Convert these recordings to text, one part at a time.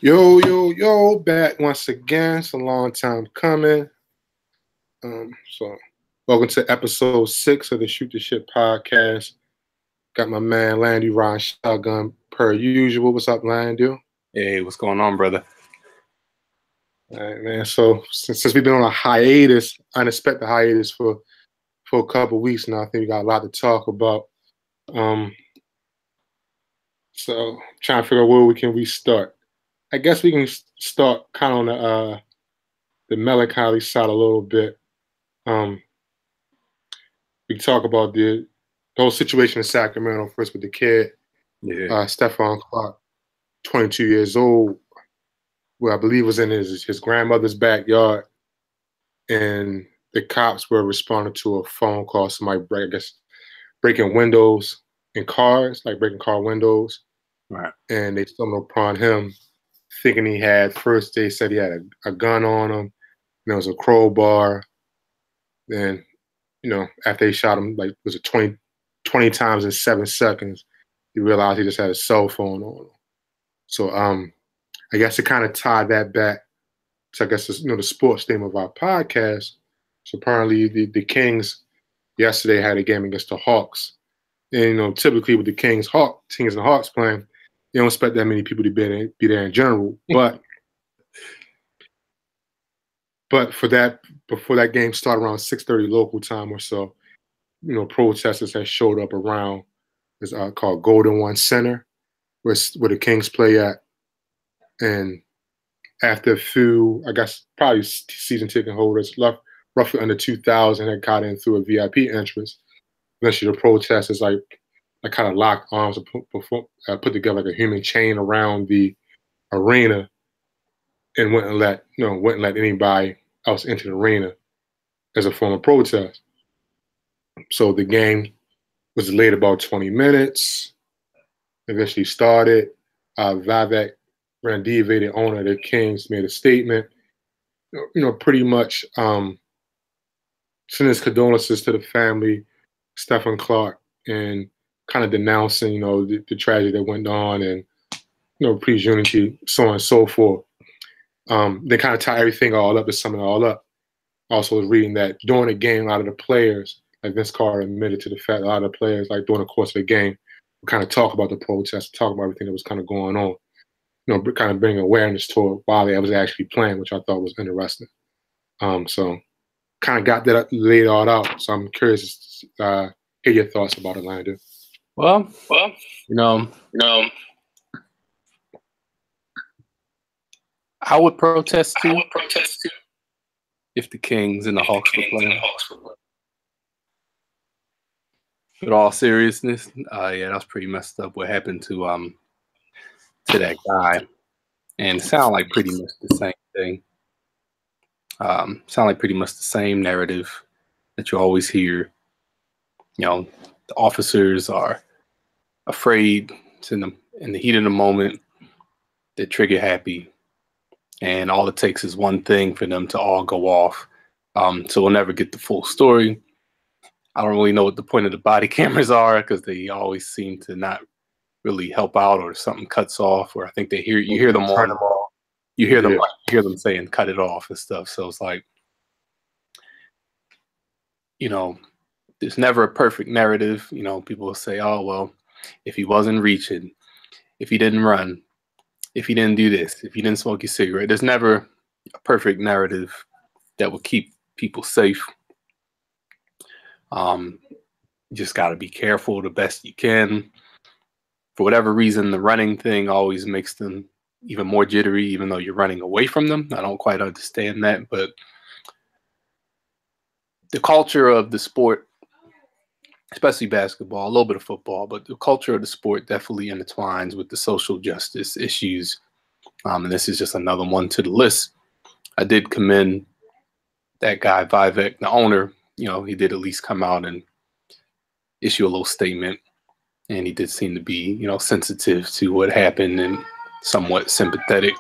Yo, yo, yo, back once again. It's a long time coming. So welcome to episode 6 of the Shoot the Shit podcast. Got my man Landy riding shotgun per usual. What's up, Landy? Hey, what's going on, brother? All right, man. So since we've been on a hiatus, unexpected hiatus for a couple weeks now, I think we got a lot to talk about. So trying to figure out where we can restart. I guess we can start kind of on the melancholy side a little bit. We can talk about the whole situation in Sacramento first with the kid, Stephon Clark, 22 years old, who I believe was in his grandmother's backyard, and the cops were responding to a phone call. Somebody, breaking windows in cars, like breaking car windows, right? And they stumbled upon him, thinking he had. First, they said he had a gun on him, and there was a crowbar. Then, after they shot him, like, was it 20 times in 7 seconds, he realized he just had a cell phone on him. So, I guess to kind of tie that back to, I guess, the sports theme of our podcast. So apparently the Kings yesterday had a game against the Hawks. And, typically with the Kings and the Hawks playing, you don't expect that many people to be there in general. But before that game started around 6:30 local time or so, protesters had showed up around this called Golden One Center, where the Kings play at. And after a few, I guess probably season ticket holders, roughly under 2,000 had got in through a VIP entrance. Eventually the protesters kind of locked arms and put together like a human chain around the arena and wouldn't let anybody else into the arena as a form of protest. So the game was delayed about 20 minutes. Eventually started. Vivek Randive, the owner of the Kings, made a statement, pretty much sending his condolences to the family, Stephon Clark, and kind of denouncing, the tragedy that went on and, please unity, so on and so forth. They kind of tie everything all up to sum it all up. Also was reading that during the game, a lot of the players, like Vince Carter admitted to the fact a lot of the players, like during the course of the game, would kind of talk about the protests, talk about everything that was kind of going on, kind of bring awareness to it while they was actually playing, which I thought was interesting. So kind of got that laid all out. So I'm curious to hear your thoughts about Atlanta. Well, I would protest too if the Kings and the Hawks were playing. With all seriousness, that was pretty messed up what happened to that guy. And it sounded like pretty much the same thing. Sound like pretty much the same narrative that you always hear. The officers are afraid. It's in the heat of the moment. They're trigger happy. And all it takes is one thing for them to all go off. So we'll never get the full story. I don't really know what the point of the body cameras are because they always seem to not really help out, or something cuts off, or I think you hear them saying cut it off and stuff. So it's like, there's never a perfect narrative. People will say, oh, well, if he wasn't reaching, if he didn't run, if he didn't do this, if he didn't smoke his cigarette, there's never a perfect narrative that will keep people safe. You just got to be careful the best you can. For whatever reason, the running thing always makes them even more jittery, even though you're running away from them. I don't quite understand that, but the culture of the sport, especially basketball, a little bit of football, but the culture of the sport definitely intertwines with the social justice issues. And this is just another one to the list. I did commend that guy, Vivek, the owner. He did at least come out and issue a little statement. And he did seem to be, sensitive to what happened and somewhat sympathetic.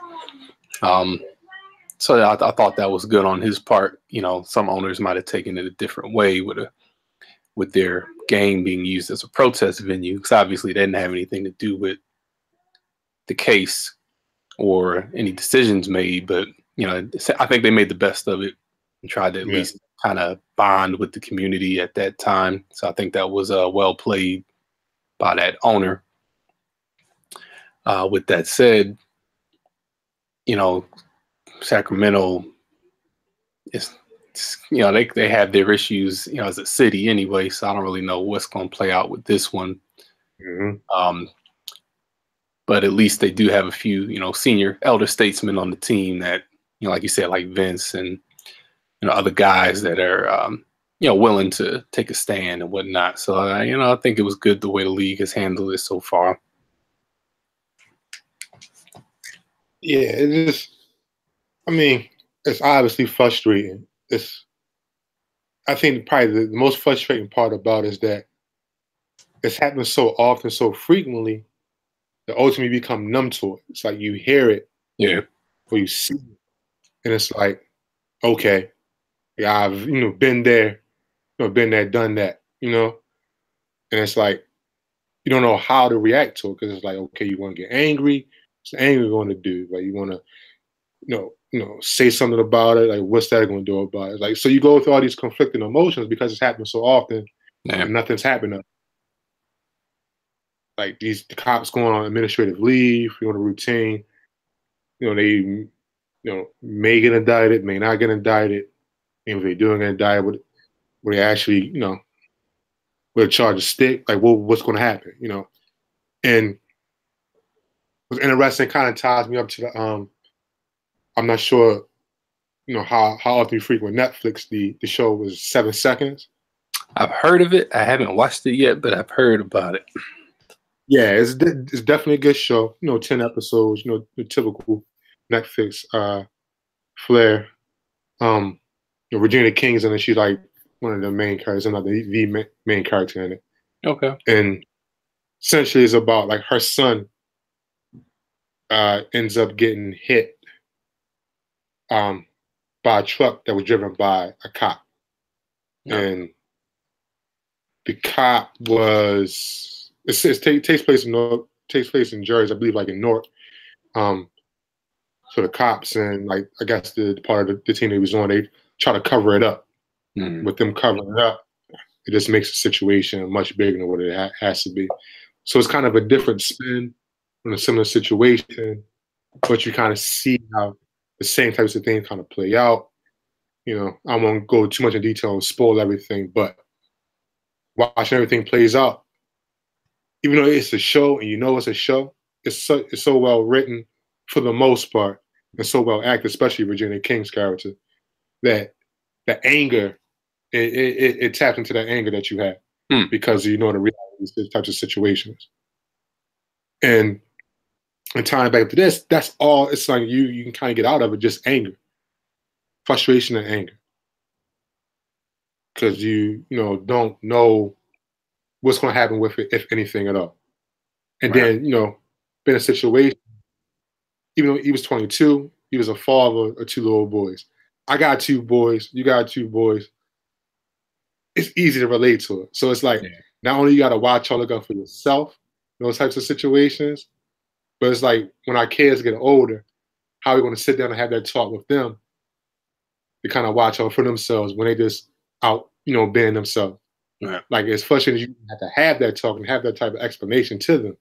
So I thought that was good on his part. Some owners might have taken it a different way with their game being used as a protest venue, because obviously they didn't have anything to do with the case. or any decisions made, but I think they made the best of it and tried to at least kind of bond with the community at that time. So I think that was well played by that owner. With that said, Sacramento is, they have their issues, as a city anyway. So I don't really know what's going to play out with this one. Mm-hmm. But at least they do have a few, senior elder statesmen on the team that, like you said, like Vince and other guys that are, willing to take a stand and whatnot. So, I think it was good the way the league has handled it so far. Yeah, it is. I mean, it's obviously frustrating. I think probably the most frustrating part about it is that it's happening so often, so frequently, that ultimately become numb to it. It's like you hear it, or you see it, and it's like, okay, yeah, I've been there, been there, done that, and it's like you don't know how to react to it because it's like, okay, you want to get angry. What's anger going to do? Like you want to, say something about it. Like what's that going to do about it? Like so you go through all these conflicting emotions because it's happening so often, and nothing's happening. Like the cops going on administrative leave, a routine. They, may get indicted, may not get indicted. And if they do get indicted, would they actually, will the charges stick? Like, what's going to happen? And what's interesting kind of ties me up to the. I'm not sure, how often you frequent Netflix. The show was 7 Seconds. I've heard of it. I haven't watched it yet, but I've heard about it. Yeah, it's definitely a good show. 10 episodes. The typical Netflix flair. Regina King's in it. She's like one of the main characters, not the main character in it. Okay. And essentially, it's about like her son ends up getting hit by a truck that was driven by a cop, and the cop was. Takes place in Jersey, I believe, like in Newark. So the cops and like I guess the part of the team that he was on, they try to cover it up. With them covering it up, it just makes the situation much bigger than what it has to be. So it's kind of a different spin on a similar situation, but you kind of see how the same types of things kind of play out. I won't go too much in detail and spoil everything, but watching everything plays out, even though it's a show and it's a show, it's so well written for the most part and so well acted, especially Regina King's character, that the anger, it taps into that anger that you have because the reality of these types of situations. And tying back to this, that's all. It's like you can kind of get out of it, just anger, frustration, and anger, because you don't know what's going to happen with it, if anything at all. And then been a situation. Even though he was 22, he was a father of 2 little boys. I got 2 boys. You got 2 boys. It's easy to relate to it. So it's like not only you got to watch or look out for yourself, those types of situations, but it's like when our kids get older, how are we going to sit down and have that talk with them to kind of watch out for themselves when they just out, being themselves. Right. Like it's frustrating you have to have that talk and have that type of explanation to them,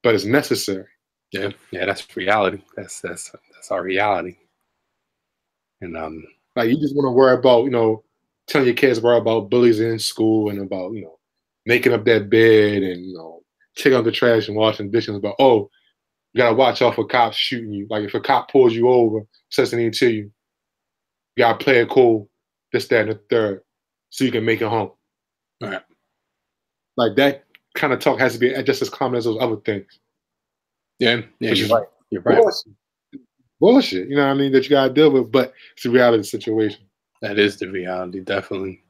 but it's necessary. Yeah, that's reality. That's our reality. And like you just want to worry about, telling your kids worry about bullies in school and about, making up that bed and taking out the trash and washing dishes. But you gotta watch out for cops shooting you. Like if a cop pulls you over, says anything to you, you gotta play it cool, this, that, and the third, so you can make it home. Right. Like that kind of talk has to be just as common as those other things. Yeah, you're right. You're right. Bullshit, you know what I mean, that you gotta deal with, but it's the reality of the situation. That is the reality, definitely.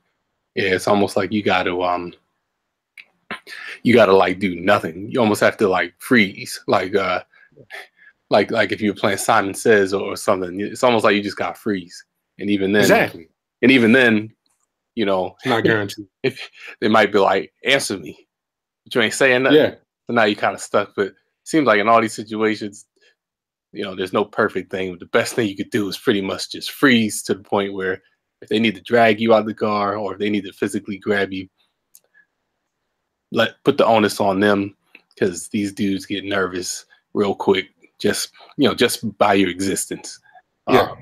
Yeah, it's almost like you gotta like do nothing. You almost have to like freeze. Like if you're playing Simon Says or something, it's almost like you just got freeze. And even then Exactly. And even then, it's not guaranteed. If they might be like, answer me. But you ain't saying nothing. Yeah. So now you kind of stuck. But it seems like in all these situations, there's no perfect thing. The best thing you could do is pretty much just freeze to the point where if they need to drag you out of the car or if they need to physically grab you, put the onus on them, because these dudes get nervous real quick. Just by your existence. Yeah.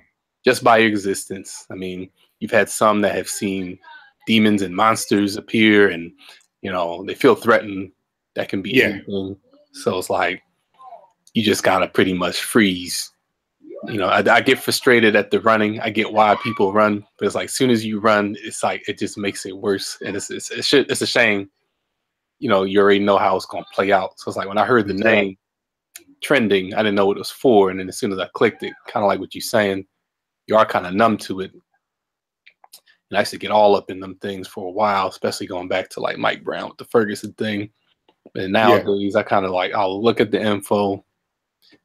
Just by your existence. I mean, you've had some that have seen demons and monsters appear, and they feel threatened. That can be anything. So it's like you just gotta pretty much freeze. I get frustrated at the running. I get why people run, but it's like as soon as you run, it's like it just makes it worse, and it's a shame. You already know how it's gonna play out. So it's like when I heard the name trending, I didn't know what it was for, and then as soon as I clicked it, kind of like what you're saying, you are kind of numb to it. And I used to get all up in them things for a while, especially going back to like Mike Brown with the Ferguson thing. And nowadays, I kind of like, I'll look at the info,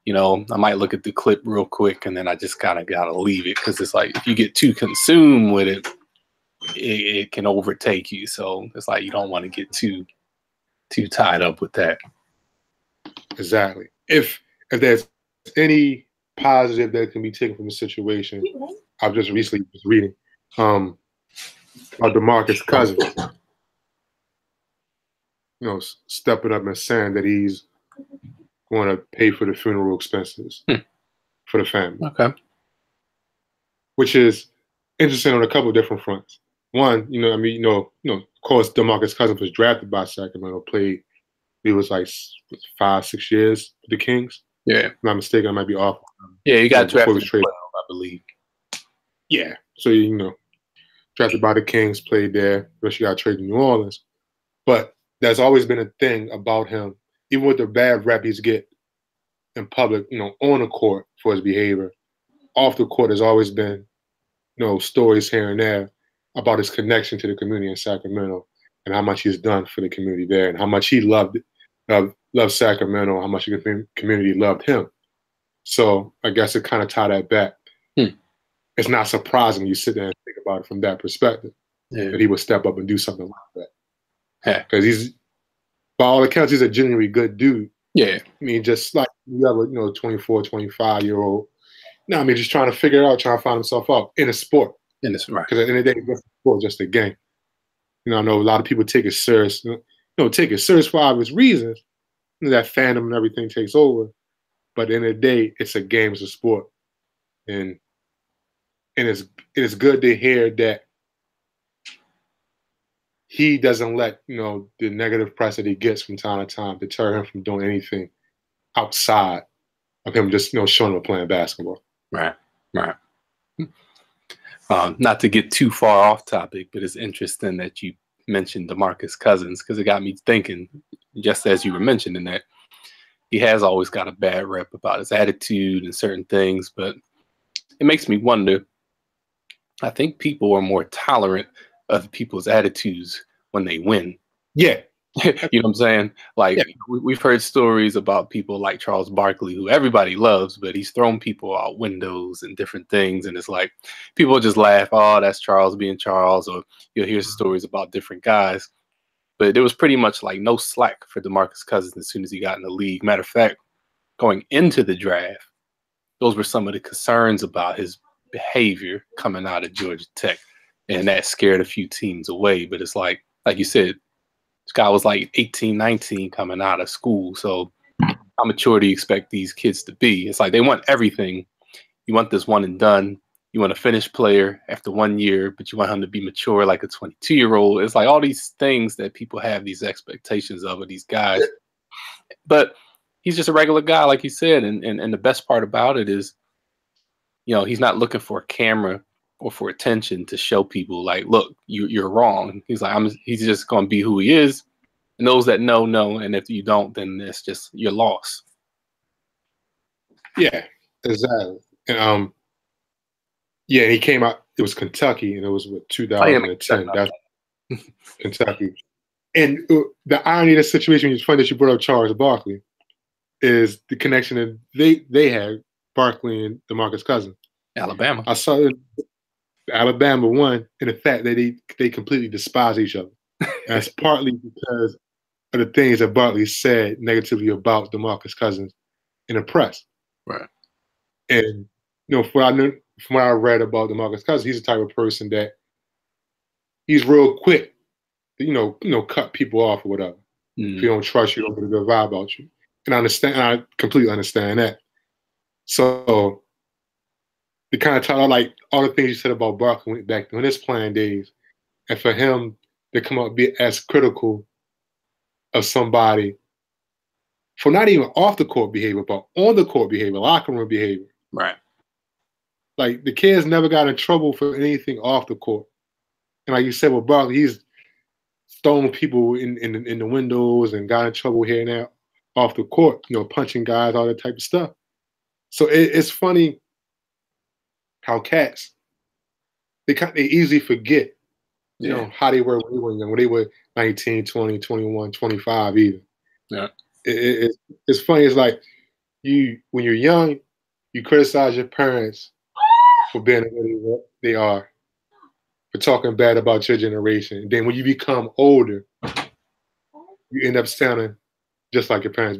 I might look at the clip real quick, and then I just kind of got to leave it, because it's like if you get too consumed with it, it can overtake you. So it's like you don't want to get too tied up with that. Exactly. If there's any positive that can be taken from the situation, I've just recently was reading about DeMarcus Cousins, stepping up and saying that he's going to pay for the funeral expenses for the family. Okay. Which is interesting on a couple of different fronts. One, of course, DeMarcus Cousins was drafted by Sacramento, played, he was like 5-6 years with the Kings. Yeah. If I'm not mistaken, I might be off. Yeah, he got drafted in 12, I believe. Yeah. So, drafted by the Kings, played there, eventually got traded to New Orleans. But there's always been a thing about him, even with the bad rep he's get in public, on the court for his behavior. Off the court, there's always been, stories here and there about his connection to the community in Sacramento and how much he's done for the community there and how much he loved Sacramento, how much the community loved him. So I guess it kind of tied that back. It's not surprising you sit there and think about it from that perspective, that he would step up and do something like that. Because he's, by all accounts, he's a genuinely good dude. Yeah. I mean, just like you have a 24, 25-year-old, just trying to figure it out, trying to find himself out in a sport. Right. Because at the end of the day, it's just a sport, just a game. I know a lot of people take it serious. Take it serious for obvious reasons. That fandom and everything takes over. But at the end of the day, it's a game, it's a sport. And it's good to hear that he doesn't let, the negative press that he gets from time to time deter him from doing anything outside of him just, showing up playing basketball. Right. Not to get too far off topic, but it's interesting that you mentioned DeMarcus Cousins, because it got me thinking, just as you were mentioning, that he has always got a bad rep about his attitude and certain things, but it makes me wonder, I think people are more tolerant of people's attitudes when they win. Yeah. You know what I'm saying? Like, we've heard stories about people like Charles Barkley, who everybody loves, but he's thrown people out windows and different things. And it's like, people just laugh, oh, that's Charles being Charles, or you'll hear stories about different guys. But there was pretty much like no slack for DeMarcus Cousins as soon as he got in the league. Matter of fact, going into the draft, those were some of the concerns about his behavior coming out of Georgia Tech. And that scared a few teams away. But it's like you said, this guy was like 18, 19 coming out of school. So how mature do you expect these kids to be? It's like they want everything. You want this one and done. You want a finished player after 1 year, but you want him to be mature like a 22-year-old. It's like all these things that people have these expectations of these guys. But he's just a regular guy, like you said. And the best part about it is, he's not looking for a camera or for attention to show people like, look, you're wrong. He's like, he's just going to be who he is. And those that know. And if you don't, then it's just your loss. Yeah, exactly. And and he came out, it was Kentucky, and it was 2010. That's Kentucky. And the irony of the situation, it's funny that you brought up Charles Barkley, is the connection that they had, Barkley and DeMarcus Cousins. Alabama. I saw Alabama won, and the fact that they completely despise each other. And that's partly because of the things that Barkley said negatively about DeMarcus Cousins in the press. Right. And from what I knew, from what I read about DeMarcus Cousins, he's the type of person that he's real quick to, cut people off or whatever. If you don't trust you, don't get a good vibe about you. And I completely understand that. So it kind of taught out like all the things you said about Barkley went back to his playing days. And for him to come up be as critical of somebody for not even off the court behavior, but on the court behavior, locker room behavior. Right. Like the kids never got in trouble for anything off the court. And like you said with Barkley, he's thrown people in the windows and got in trouble here and there off the court, punching guys, all that type of stuff. So it's funny how cats, they easily forget, how they were when they were 19, 20, 21, 25 even. Yeah. It's funny. It's like when you're young, you criticize your parents for being what they are, for talking bad about your generation. And then when you become older, you end up sounding just like your parents,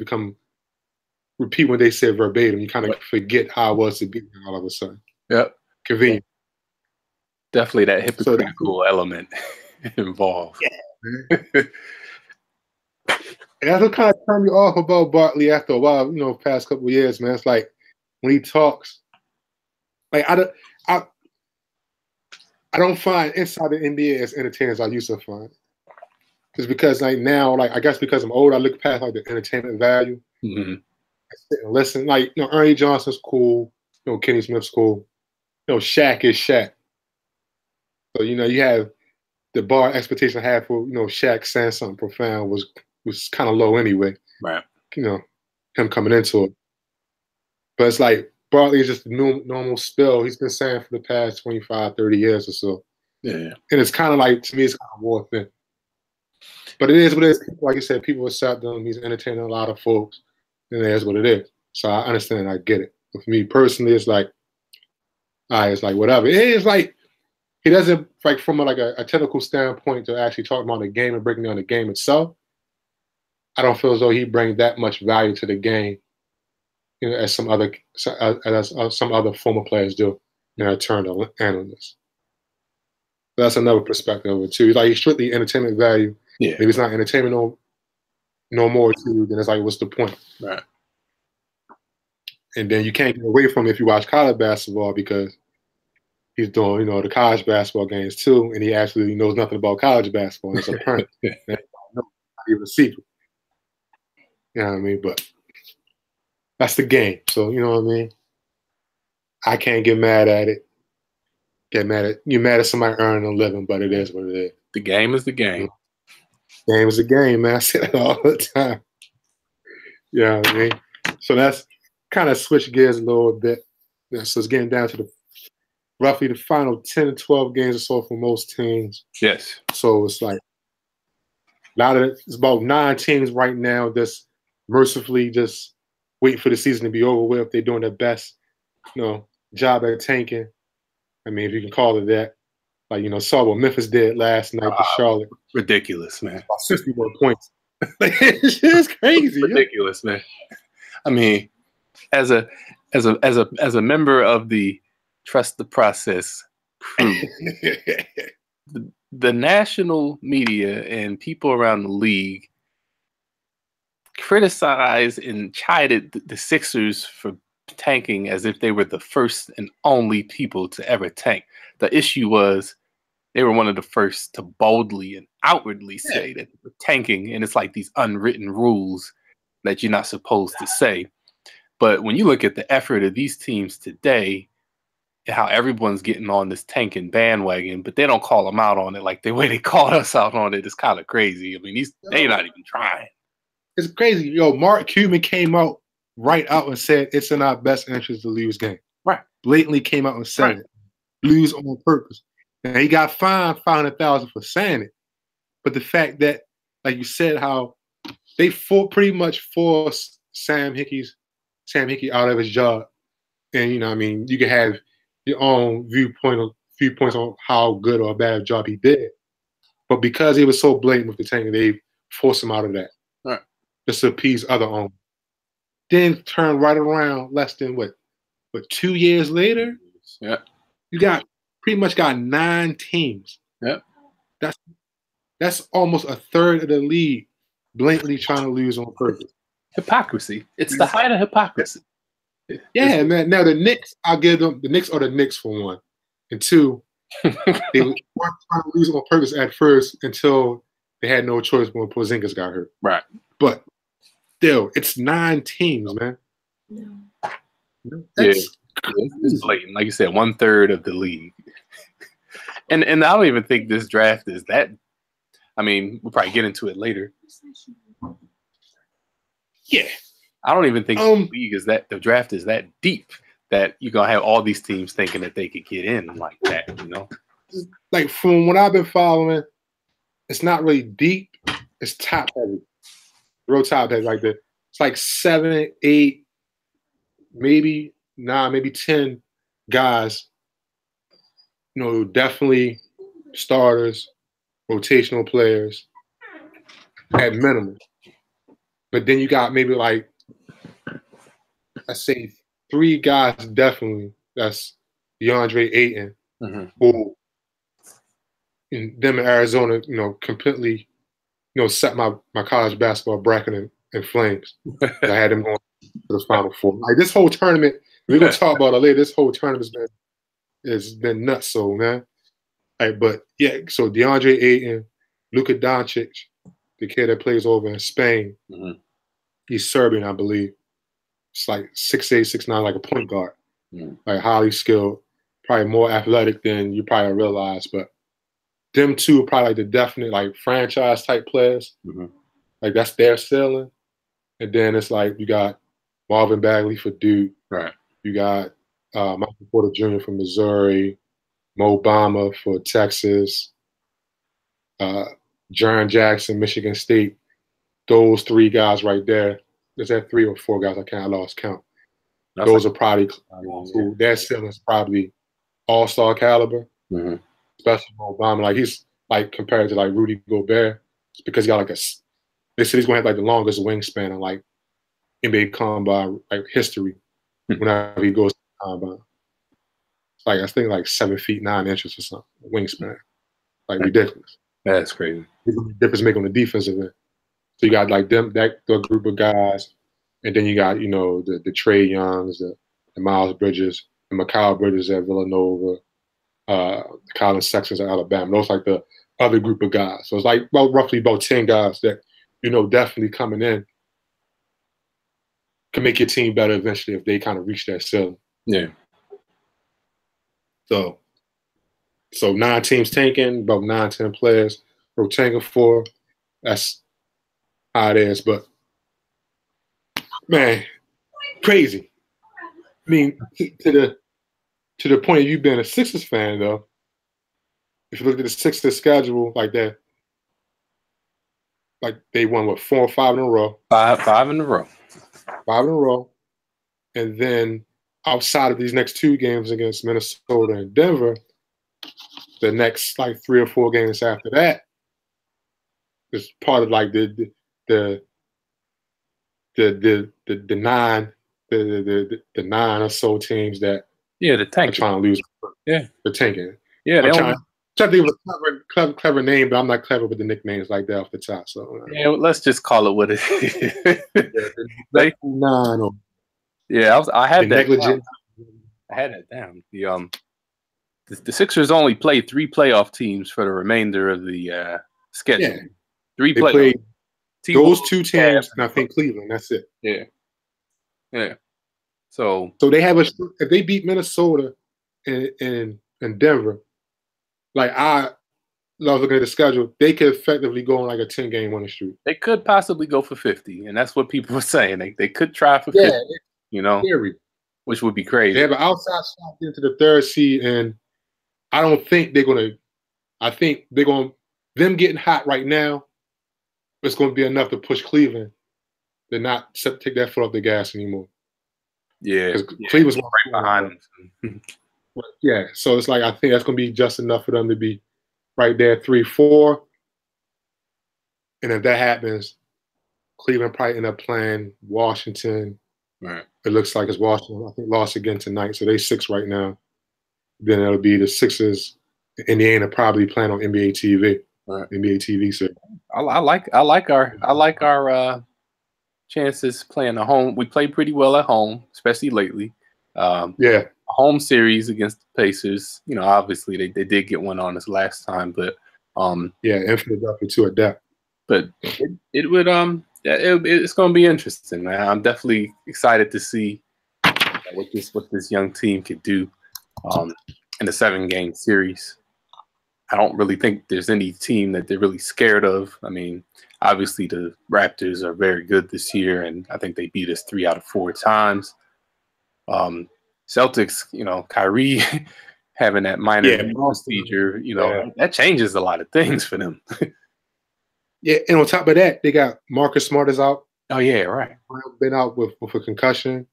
repeat what they said verbatim. You kind of forget how it was to be all of a sudden. Yep. Convenient. Definitely that hypocritical element involved. Yeah. And that's what kind of turned me off about Barkley after a while, past couple of years, man. It's like when he talks, like I don't find inside the NBA as entertaining as I used to find. It's because like now, like I guess because I'm old, I look past like the entertainment value. Mm-hmm. I sit and listen. Like, Ernie Johnson's cool, Kenny Smith's cool. Shaq is Shaq. So, you have the bar expectation I had for, Shaq saying something profound was kind of low anyway. Right. Him coming into it. But it's like Barkley is just a normal spill he's been saying for the past 25, 30 years or so. Yeah. And it's kind of like, to me, it's kind of wore thin. But it is what it is. Like you said, people accept him. He's entertaining a lot of folks. And it is what it is. So I understand. I get it. But for me personally, it's like, it's like whatever. It's like he doesn't, like from a technical standpoint to actually talk about the game and breaking down the game itself. I don't feel as though he brings that much value to the game, as some other former players do. Turned analysts. That's another perspective of it too. Like he's strictly entertainment value. Yeah. Maybe it's not entertainment no more to you, then it's like, what's the point? Right. And then you can't get away from it if you watch college basketball because he's doing, the college basketball games too, and he actually knows nothing about college basketball. And it's apparent. Not even a secret. You know what I mean? But that's the game. So, you know what I mean? I can't get mad at it. You're mad at somebody earning a living, but it is what it is. The game is the game. The game is the game, man. I say that all the time. You know what I mean? So that's kind of switch gears a little bit. So it's getting down to roughly the final 10 to 12 games or so for most teams. Yes. So it's like it's about 9 teams right now that's mercifully just waiting for the season to be over with. They're doing their best, job at tanking. I mean, if you can call it that. Like, saw what Memphis did last night to Charlotte. Ridiculous, man. About 61 points. It's just crazy. Ridiculous, man. I mean, as a member of the Trust the Process crew, the national media and people around the league criticized and chided the Sixers for tanking as if they were the first and only people to ever tank. The issue was they were one of the first to boldly and outwardly say that they were tanking, and it's like these unwritten rules that you're not supposed to say. But when you look at the effort of these teams today, and how everyone's getting on this tanking bandwagon, but they don't call them out on it like the way they called us out on it, is kind of crazy. I mean, they're not even trying. It's crazy. Mark Cuban came out and said it's in our best interest to lose game. Right. Blatantly came out and said it. Lose on purpose. And he got fined $500,000 for saying it. But the fact that, like you said, how they pretty much forced Sam Hickey out of his job. And you can have your own viewpoints on how good or bad a job he did. But because he was so blatant with the tanking, they forced him out of that. Right. Just to appease other owners. Then turn right around less than But 2 years later, Yeah. you got pretty much got 9 teams. Yeah. That's almost a third of the league blatantly trying to lose on purpose. Hypocrisy. It's the height of hypocrisy. Yeah, man. Now the Knicks, I'll give them the Knicks are the Knicks for one. And two, they weren't trying to lose on purpose at first until they had no choice when Porzingis got hurt. Right. But still, it's 9 teams, man. It's blatant. Like you said, 1/3 of the league. And I don't even think this draft is that. I mean, we'll probably get into it later. Yeah. I don't even think the league is that, the draft is that deep that you're going to have all these teams thinking that they could get in like that, you know? Like, from what I've been following, it's not really deep. It's top heavy. Real top heavy. Like it's like 7, 8, maybe 9, maybe 10 guys, you know, definitely starters, rotational players at minimum. But then you got maybe like, let's say 3 guys definitely. That's DeAndre Ayton, who in them in Arizona, you know, completely, you know, set my college basketball bracket in flames. I had them going to the Final Four. Like, this whole tournament, we're gonna talk about it later. This whole tournament has been nuts, so man. Like, but yeah, so DeAndre Ayton, Luka Doncic, the kid that plays over in Spain. He's Serbian, I believe. It's like 6'8", 6'9", like a point guard. Like, highly skilled, probably more athletic than you probably realize. But them two are probably like the definite like franchise type players. Like, that's their ceiling. And then it's like you got Marvin Bagley for Duke. Right. You got Michael Porter Jr. from Missouri, Mo Bamba for Texas, Jaren Jackson, Michigan State. Those 3 guys right there. Is that 3 or 4 guys? I lost count. Those are probably their ceiling is probably all-star caliber, especially Mo Bamba. Like, he's like compared to like Rudy Gobert, because he got like they said he's gonna have like the longest wingspan in like NBA combine like history. Whenever he goes to the combine, it's like I think like 7 feet 9 inches or something wingspan, like ridiculous. That's crazy. The difference make on the defensive end. So you got like that group of guys, and then you got, you know, the Trae Youngs, the Miles Bridges, the Mikal Bridges at Villanova, Colin Sextons at Alabama. Those like the other group of guys. So it's like roughly about 10 guys that, you know, definitely coming in can make your team better eventually if they kind of reach that ceiling. Yeah. So 9 teams tanking, about 9, 10 players. We're tanking for. That's how it is. But man, crazy. I mean, to the point of you being a Sixers fan, though, if you look at the Sixers schedule like that, like they won what, 4 or 5 in a row. Five in a row. 5 in a row. And then outside of these next 2 games against Minnesota and Denver, the next like 3 or 4 games after that is part of like the 9 or so teams that the tank are trying to lose. Yeah, the tanking. Yeah, I'm trying to think of a clever name, but I'm not clever with the nicknames like that off the top. So yeah, let's just call it what it is. I had that down. I had that down. The Sixers only played 3 playoff teams for the remainder of the schedule. Yeah. 3 they playoff. Played those 2 teams, and I think Cleveland. That's it. Yeah. So they have if they beat Minnesota and Denver, like I love looking at the schedule, they could effectively go on like a 10-game winning streak. They could possibly go for 50, and that's what people were saying. They could try for 50, you know, which would be crazy. They have an outside shot into the 3rd seed, and I don't think they're going to – I think they're going to – them getting hot right now, it's going to be enough to push Cleveland to not take that foot off the gas anymore. Yeah. Because Cleveland's right behind them. Yeah, so it's like I think that's going to be just enough for them to be right there 3-4. And if that happens, Cleveland probably end up playing Washington, Right. It looks like it's Washington. I think lost again tonight, so they 6 right now. Then it'll be the Sixers. Indiana probably playing on NBA TV. Right. NBA TV. So I like our chances playing at home. We play pretty well at home, especially lately. yeah, Home series against the Pacers. You know, obviously they did get one on us last time, but yeah, and Philadelphia to adapt. But it would it's going to be interesting, man. I'm definitely excited to see what this young team could do in the 7-game series. I don't really think there's any team that they're really scared of. I mean, obviously the Raptors are very good this year, and I think they beat us 3 out of 4 times. Celtics, you know, Kyrie having that minor procedure, you know, that changes a lot of things for them. Yeah, and on top of that, they got Marcus Smart is out. Oh yeah, right. Been out with a concussion.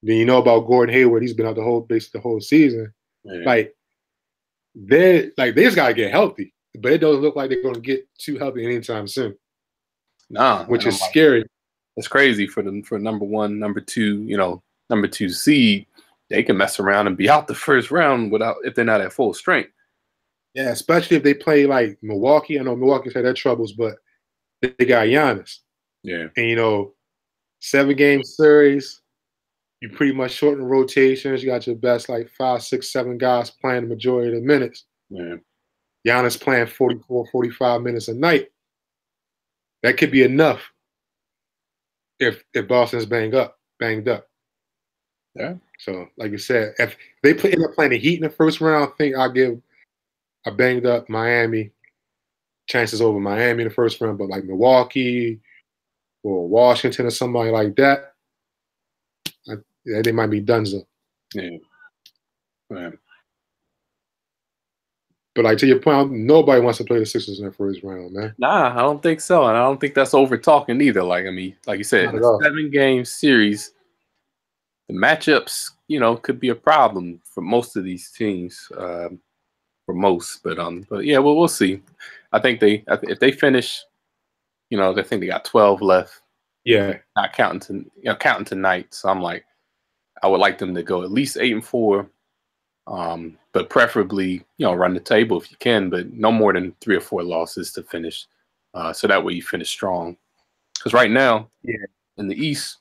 Then you know about Gordon Hayward; he's been out the whole season. Yeah. They just gotta get healthy, but it doesn't look like they're gonna get too healthy anytime soon. Nah, which is scary. It's crazy for them for number 1, number 2, you know, number 2 seed. They can mess around and be out the first round if they're not at full strength. Yeah, especially if they play like Milwaukee. I know Milwaukee's had their troubles, but they got Giannis. Yeah. And, you know, 7-game series, you pretty much shorten rotations. You got your best, like, 5, 6, 7 guys playing the majority of the minutes. Yeah. Giannis playing 44, 45 minutes a night. That could be enough if Boston's banged up. Yeah. So, like you said, if they end up playing the Heat in the first round, I think I'll give a banged up Miami chances over Miami in the first round, but like Milwaukee or Washington or somebody like that, they might be donezo. Yeah. Yeah. But like to your point, nobody wants to play the Sixers in the first round, man. Nah, I don't think so, and I don't think that's over talking either. Like, I mean, like you said, in a 7-game series, the matchups, you know, could be a problem for most of these teams. But yeah, well, we'll see. I think if they finish, you know, I think they got 12 left. Yeah, not counting tonight. So I'm like, I would like them to go at least 8-4, but preferably, you know, run the table if you can, but no more than 3 or 4 losses to finish, so that way you finish strong. Because right now, in the East,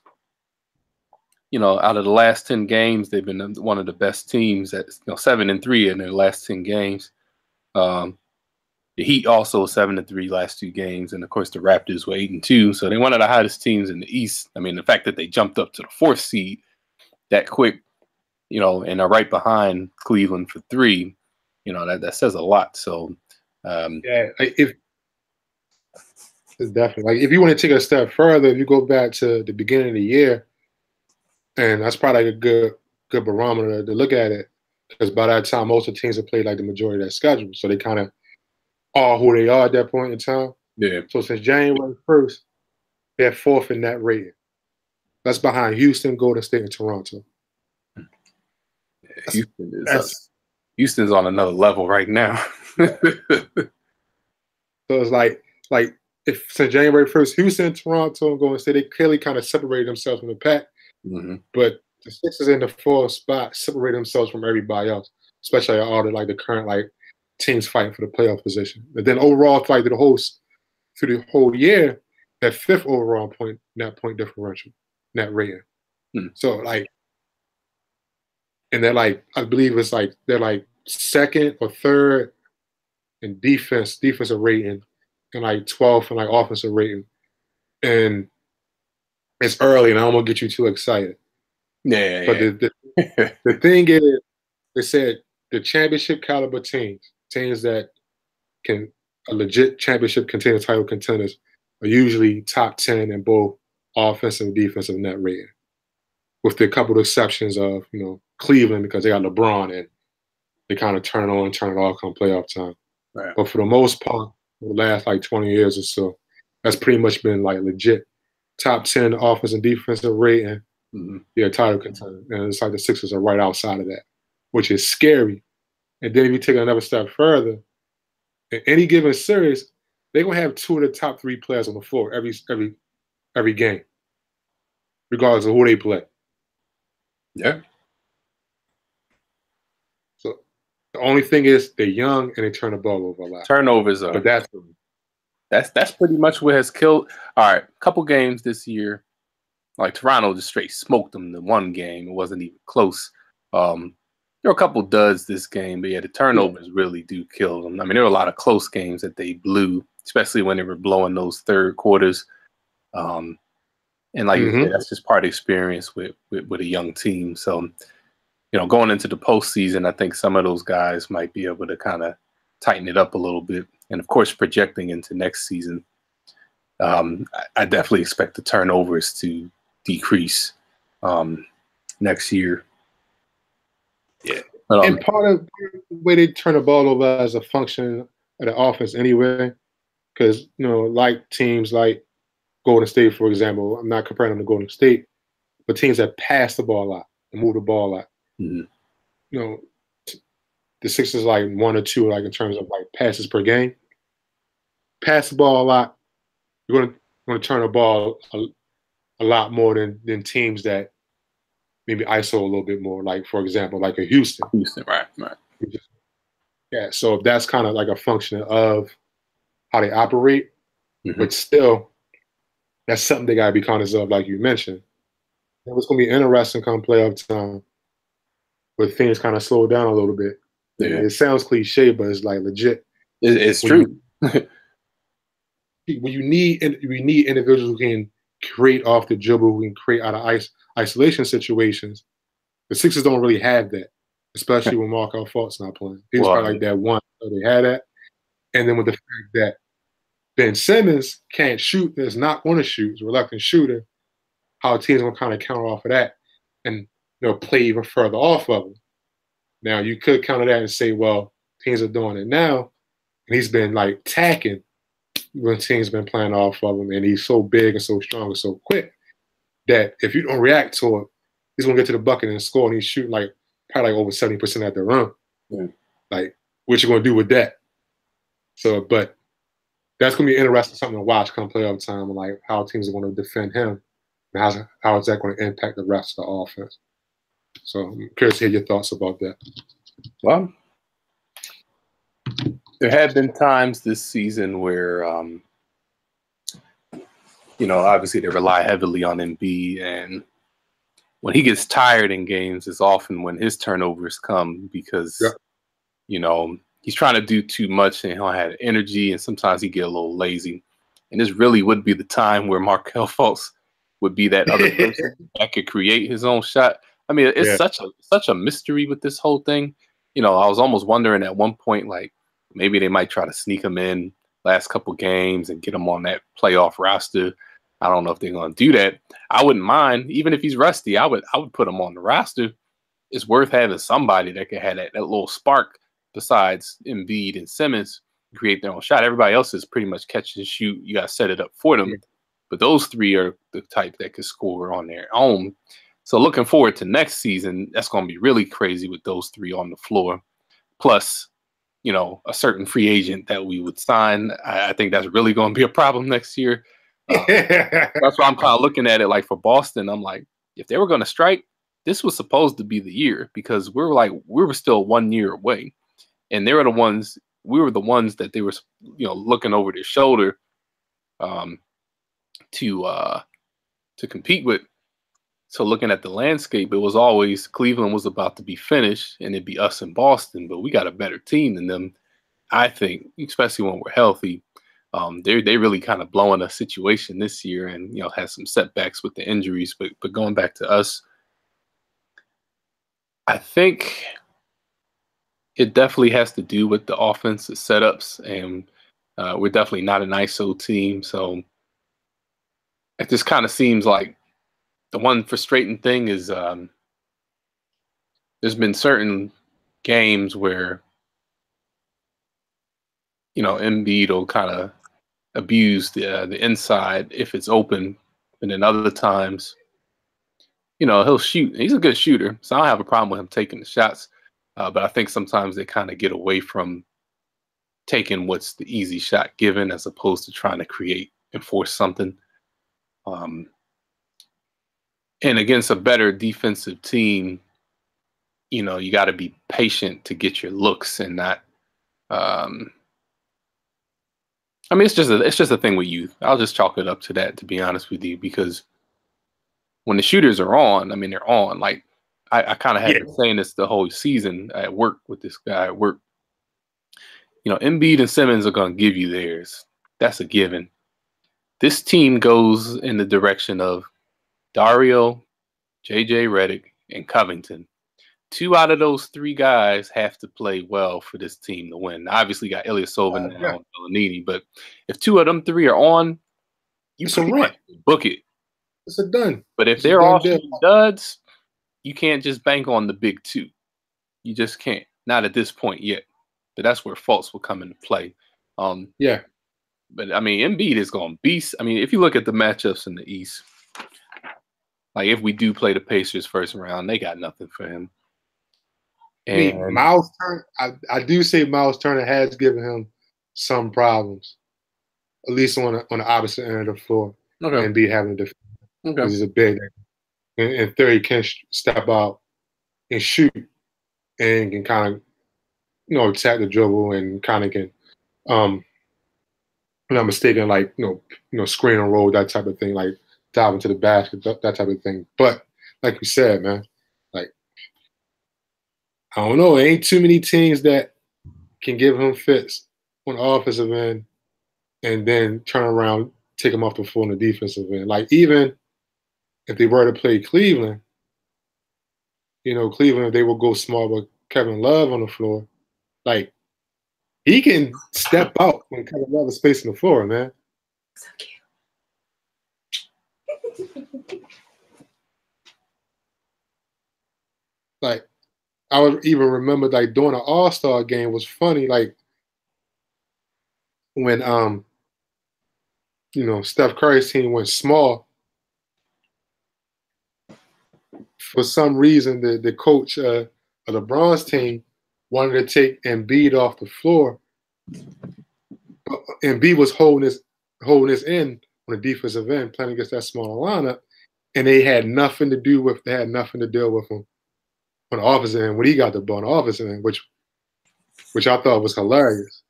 you know, out of the last 10 games, they've been one of the best teams. At 7-3 in their last 10 games. The Heat also 7-3 last 2 games, and of course the Raptors were 8-2. So they're one of the hottest teams in the East. I mean, the fact that they jumped up to the 4th seed that quick, you know, and are right behind Cleveland for 3, you know, that says a lot. So yeah, if definitely, like, if you want to take it a step further, if you go back to the beginning of the year, and that's probably like a good barometer to look at it, because by that time most of the teams have played like the majority of their schedule, so they kind of are who they are at that point in time. Yeah. So since January 1st, they're 4th in net rating. That's behind Houston, Golden State, and Toronto. Yeah, Houston's on another level right now. So it's like if since January 1st, Houston, Toronto, and Golden State, they clearly kind of separated themselves from the pack. Mm-hmm. But the Sixers in the 4th spot separate themselves from everybody else, especially all the current teams fighting for the playoff position. But then overall, through the whole year, that 5th overall net point differential, net rating. So and they're I believe they're 2nd or 3rd in defensive rating, and 12th in offensive rating. And it's early, and I don't want to get you too excited. Yeah. But the thing is, they said the championship caliber teams that can a legit championship contender, title contenders, are usually top 10 in both offensive and defensive net rating, with the couple of exceptions of, you know, Cleveland, because they got LeBron and they kind of turn on and turn it off come playoff time. Right. But for the most part, for the last 20 years or so, that's pretty much been legit top 10 offense and defensive rating. Yeah, title contender. And it's the Sixers are right outside of that, which is scary. And then if you take it another step further, in any given series, they're gonna have 2 of the top 3 players on the floor every game, regardless of who they play. Yeah. So the only thing is they're young and they turn the ball over a lot. Turnovers are. But That's pretty much what has killed. All right, couple games this year, like Toronto just straight smoked them the one game. It wasn't even close. There were a couple duds this game, but yeah, the turnovers really do kill them. I mean, there were a lot of close games that they blew, especially when they were blowing those third quarters. And like you said, that's just part of experience with a young team. So, you know, going into the postseason, I think some of those guys might be able to kind of tighten it up a little bit. And of course, projecting into next season, I definitely expect the turnovers to decrease next year. Yeah. And part of the way they turn the ball over as a function of the offense anyway, because, you know, like teams like Golden State, for example, I'm not comparing them to Golden State, but teams that pass the ball a lot and move the ball a lot. Mm-hmm. You know, the Sixers like 1 or 2, like in terms of like passes per game. Pass the ball a lot, you're going to turn the ball a lot more than teams that maybe ISO a little bit more. Like, for example, like a Houston. Right. Yeah, so that's kind of like a function of how they operate, but still, that's something they got to be conscious of, like you mentioned. And it's going to be interesting come playoff time, where things kind of slow down a little bit. Yeah. It sounds cliche, but it's like legit. It's true. When you need individuals who can create off the dribble, who can create out of isolation situations, the Sixers don't really have that, especially when Markelle Fultz's not playing. He's probably like that one. So they had that. And then with the fact that Ben Simmons can't shoot, is not going to shoot, is a reluctant shooter, how teams are going to kind of counter off of that and play even further off of him. Now, you could counter that and say, well, teams are doing it now, and he's been like tacking when teams been playing off of him, and he's so big and so strong and so quick that if you don't react to it, he's going to get to the bucket and score, and he's shooting probably over 70% at the rim. Yeah. Like, what you going to do with that? So, but that's going to be interesting, something to watch come playoff time, and like how teams are going to defend him, and how is that going to impact the rest of the offense. So I'm curious to hear your thoughts about that. Well, there have been times this season where, obviously they rely heavily on Embiid, and when he gets tired in games, it's often when his turnovers come because, he's trying to do too much and he don't have energy, and sometimes he get a little lazy. And this really would be the time where Markelle Fultz would be that other person that could create his own shot. I mean, it's such a mystery with this whole thing. I was almost wondering at one point, like, maybe they might try to sneak him in last couple games and get him on that playoff roster. I don't know if they're going to do that. I wouldn't mind, even if he's rusty. I would put him on the roster. It's worth having somebody that can have that little spark besides Embiid and Simmons create their own shot. Everybody else is pretty much catch and shoot. You got to set it up for them. But those three are the type that could score on their own. So looking forward to next season, that's going to be really crazy with those three on the floor. Plus, a certain free agent that we would sign. I think that's really going to be a problem next year. That's why I'm kind of looking at it like for Boston. I'm like, if they were going to strike, this was supposed to be the year because we were still 1 year away. And we were the ones that they were, looking over their shoulder to compete with. So looking at the landscape, it was always Cleveland was about to be finished and it'd be us in Boston, but we got a better team than them, I think, especially when we're healthy. They really kind of blowing a situation this year and, had some setbacks with the injuries, but going back to us, I think it definitely has to do with the offensive setups, and we're definitely not an ISO team. So it just kind of seems like the one frustrating thing is there's been certain games where, Embiid will kind of abuse the inside if it's open, and then other times, he'll shoot. He's a good shooter, so I don't have a problem with him taking the shots. But I think sometimes they kind of get away from taking what's the easy shot given as opposed to trying to create and force something. And against a better defensive team, you got to be patient to get your looks and not. I mean, it's just a thing with youth. I'll just chalk it up to that, to be honest with you, because when the shooters are on, I mean, they're on. Like I kind of have been saying this the whole season at work with this guy at work. Embiid and Simmons are going to give you theirs. That's a given. This team goes in the direction of Dario, JJ Redick, and Covington. 2 out of those 3 guys have to play well for this team to win. Obviously, you got Ilyasova now and Belinini, but if 2 of them 3 are on, you book it. It's a done. But if they're all duds, you can't just bank on the big 2. You just can't. Not at this point yet. But that's where faults will come into play. Yeah. But, I mean, Embiid is going to beast. I mean, if you look at the matchups in the East, like if we do play the Pacers first round, they got nothing for him. And Miles Turner, I do say Miles Turner has given him some problems, at least on the opposite end of the floor. Okay. And be having to defend. Okay. He's a big, and theory can step out and shoot, and can kind of, attack the dribble and kind of can, I'm not mistaken, like screen and roll, that type of thing, like dive into the basket, that type of thing. But like you said, man, like, I don't know. There ain't too many teams that can give him fits on the offensive end and then turn around, take him off the floor on the defensive end. Like, even if they were to play Cleveland, Cleveland, if they would go small with Kevin Love on the floor, like, he can step out when Kevin Love is spacing the floor, man. So cute. Like, I would even remember, like, during an All-Star game was funny, like, when Steph Curry's team went small. For some reason, the coach of LeBron's team wanted to take Embiid off the floor. Embiid was holding his end on the defensive end, playing against that smaller lineup, and they had nothing to deal with him on the offensive end when he got the ball on the offensive end, which I thought was hilarious.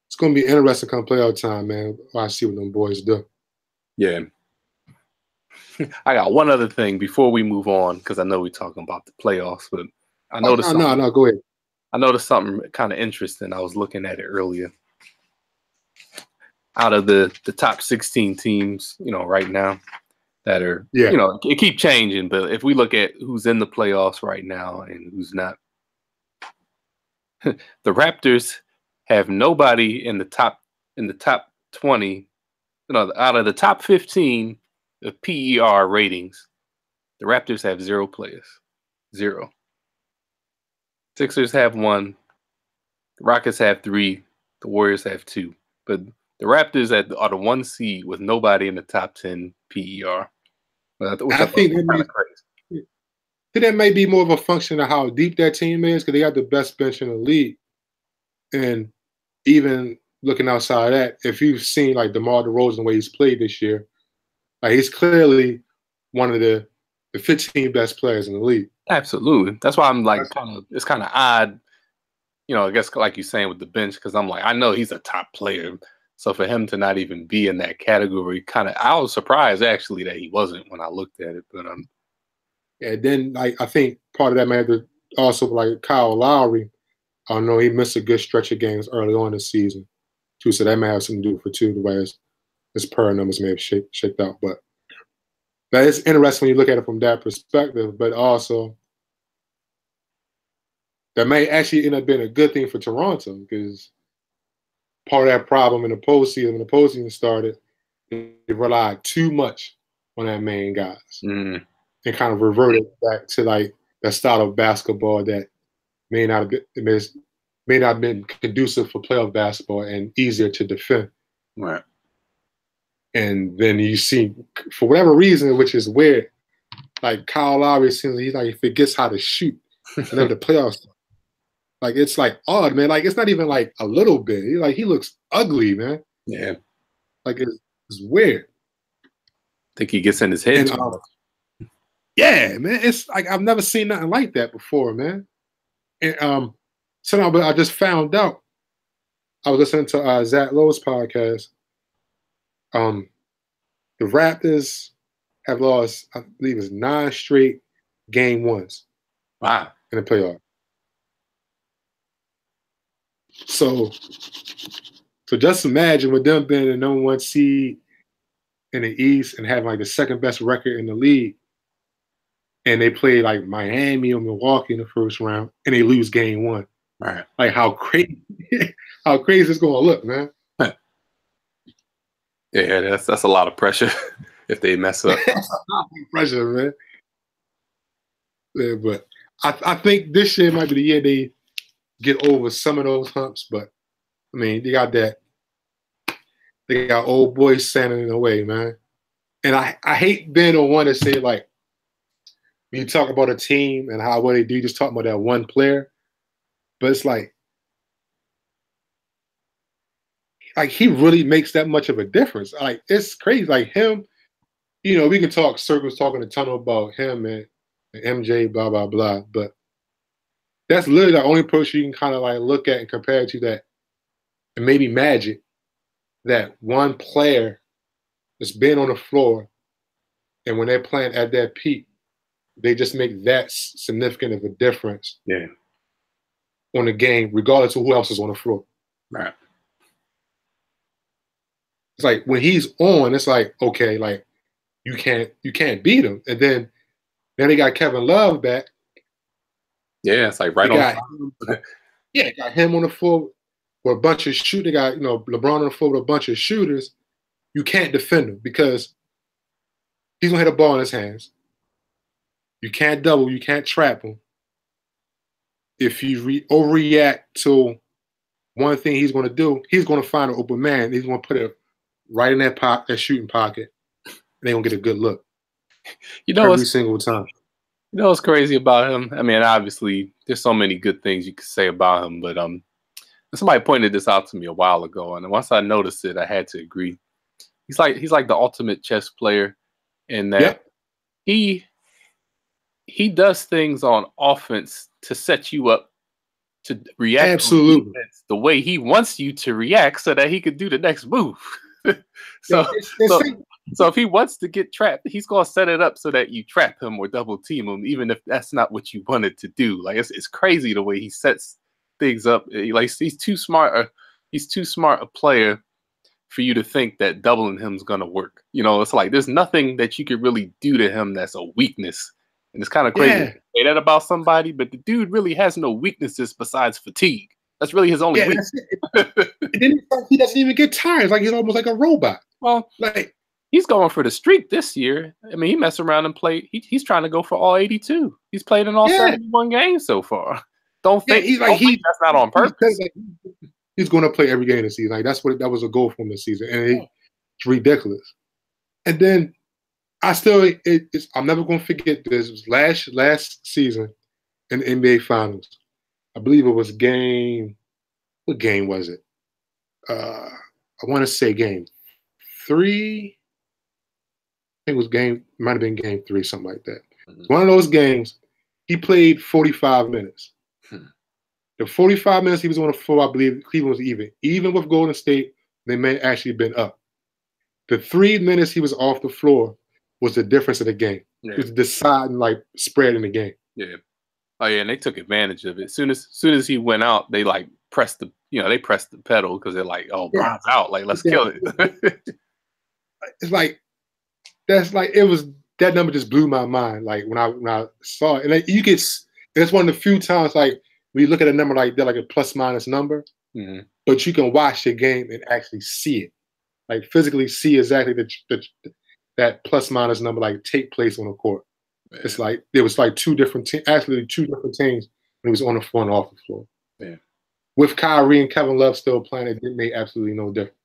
It's going to be interesting come playoff time, man. I see what them boys do. Yeah. I got one other thing before we move on, because I know we're talking about the playoffs, but I noticed No, go ahead. I noticed something kind of interesting. I was looking at it earlier. Out of the top 16 teams, right now that are, it keep changing. But if we look at who's in the playoffs right now and who's not, the Raptors have nobody in the top 20. Out of the top 15 of PER ratings, the Raptors have 0 players. 0. Sixers have 1. The Rockets have 3. The Warriors have 2. But the Raptors are the 1 seed with nobody in the top 10 PER. I think that may be more of a function of how deep that team is, because they got the best bench in the league. And even looking outside of that, if you've seen like DeMar DeRozan, the way he's played this year, like, he's clearly one of the 15 best players in the league. Absolutely. That's why I'm like, it's kind of odd, I guess, like you're saying with the bench, because I'm like, I know he's a top player. So for him to not even be in that category, I was surprised actually that he wasn't when I looked at it. But yeah, then like I think part of that may have to also, like, Kyle Lowry. I know he missed a good stretch of games early on this season too, so that may have something to do with it too, the way his per numbers may have shaked out. But that is interesting when you look at it from that perspective. But also, that may actually end up being a good thing for Toronto, because part of that problem in the postseason, when the postseason started, they relied too much on that main guys and kind of reverted back to like that style of basketball that may not have been conducive for playoff basketball and easier to defend. Right. And then you see, for whatever reason, which is weird, like Kyle Lowry seems like he forgets how to shoot whenever the playoffs start. Like it's like odd, man. Like it's not even like a little bit. He looks ugly, man. Yeah. Like it's weird. I think he gets in his head And too much. yeah, man, it's like I've never seen nothing like that before, man. And somehow, but I just found out. I was listening to Zach Lowe's podcast. The Raptors have lost, I believe, it's 9 straight game ones Wow. in the playoff. So just imagine with them being the number 1 seed in the East and having like the second best record in the league, and they play like Miami or Milwaukee in the first round, and they lose game 1. Right. Like how crazy, how crazy it's gonna look, man. Yeah, that's a lot of pressure if they mess up. Pressure, man. Yeah, but I think this year might be the year they get over some of those humps. But I mean, they got old boys standing in the way, man. And I hate being the one to say like when you talk about a team and how what they do, just talking about that one player. But it's like he really makes that much of a difference. Like it's crazy. Like him, we can talk circles, talking a ton about him and MJ, blah blah blah. But that's literally the only person you can kind of like look at and compare to that, and maybe Magic, that one player that's been on the floor, and when they're playing at that peak, they just make that significant of a difference. Yeah. On the game, regardless of who else is on the floor. Right. It's like when he's on, it's like, okay, like you can't beat him. And then they got Kevin Love back. Yeah, it's like right on. They got him on the floor with a bunch of shooters. They got LeBron on the floor with a bunch of shooters. You can't defend him because he's gonna hit a ball in his hands. You can't double. You can't trap him. If you overreact to one thing he's going to do, he's going to find an open man. He's going to put it right in that shooting pocket, and they're going to get a good look. Every single time. You know what's crazy about him? I mean, obviously, there's so many good things you could say about him, but somebody pointed this out to me a while ago, and once I noticed it, I had to agree. He's like the ultimate chess player in that he does things on offense to set you up to react absolutely the way he wants you to react so that he could do the next move. So if he wants to get trapped, he's going to set it up so that you trap him or double team him, even if that's not what you wanted to do. Like it's crazy the way he sets things up. Like he's too smart a player for you to think that doubling him is going to work. It's like there's nothing that you could really do to him that's a weakness. And it's kind of crazy to say that about somebody, but the dude really has no weaknesses besides fatigue. That's really his only weakness. And then he doesn't even get tired. It's like he's almost like a robot. Well, like he's going for the streak this year. I mean, he messed around and played. He's trying to go for all 82. He's played in all 71 games so far. Don't think that's not on purpose. He's going to play every game this season. Like that was a goal for him this season, and it's ridiculous. And then I'm never going to forget this. It was last season in the NBA Finals. I believe it was what game was it? I want to say game 3. I think it might have been game 3, something like that. Mm-hmm. One of those games, he played 45 minutes. The 45 minutes he was on the floor, I believe Cleveland was even. Even with Golden State, they may actually been up. The 3 minutes he was off the floor was the difference of the game. Yeah. It was deciding spread in the game. Yeah. Oh yeah, and they took advantage of it. As soon as he went out, they pressed the pedal because they're like, oh, Bron's out, let's kill it. It's that number just blew my mind. Like when I saw it, and it's one of the few times when you look at a number like that, like a plus minus number, but you can watch the game and actually see it, physically see exactly that plus minus number take place on the court. Man. It's there was two different teams when he was on the floor and off the floor. Yeah. With Kyrie and Kevin Love still playing, it made absolutely no difference.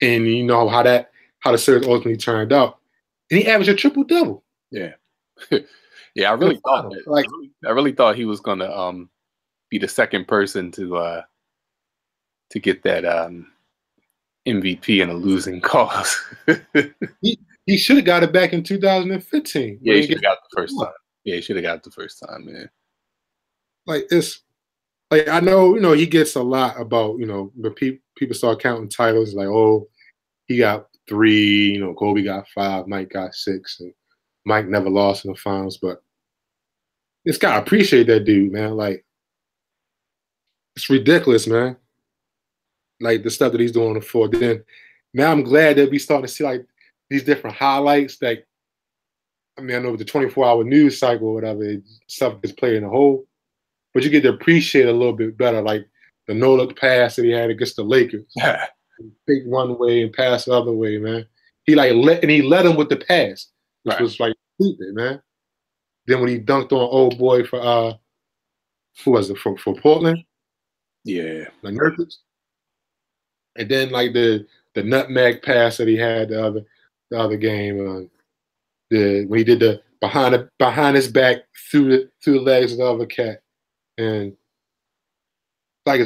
And you know how the series ultimately turned out, and he averaged a triple double. Yeah. Yeah, I in the really thought finals. that. Like, I really thought he was gonna be the second person to get that MVP in a losing cause. he should have got it back in 2015, Yeah, but he he should have get got it the first time. Yeah, he should have got it the first time, man. like it's like I know he gets a lot about but people start counting titles like, oh, he got 3, Kobe got 5, Mike got 6, and Mike never lost in the finals. But it's gotta appreciate that dude, man. Like, it's ridiculous, man. Like the stuff that he's doing on the floor. Then now I'm glad that we starting to see like these different highlights. Like, I mean, I know with the 24-hour news cycle or whatever, stuff gets played in the whole, but you get to appreciate it a little bit better. Like the no-look pass that he had against the Lakers. Take one way and pass the other way, man. He led him with the pass, which was like stupid, man. Then when he dunked on old boy for who was it for Portland? Yeah, the Nurkic. And then like the nutmeg pass that he had the other game, when he did the behind his back through the legs of the other cat, and like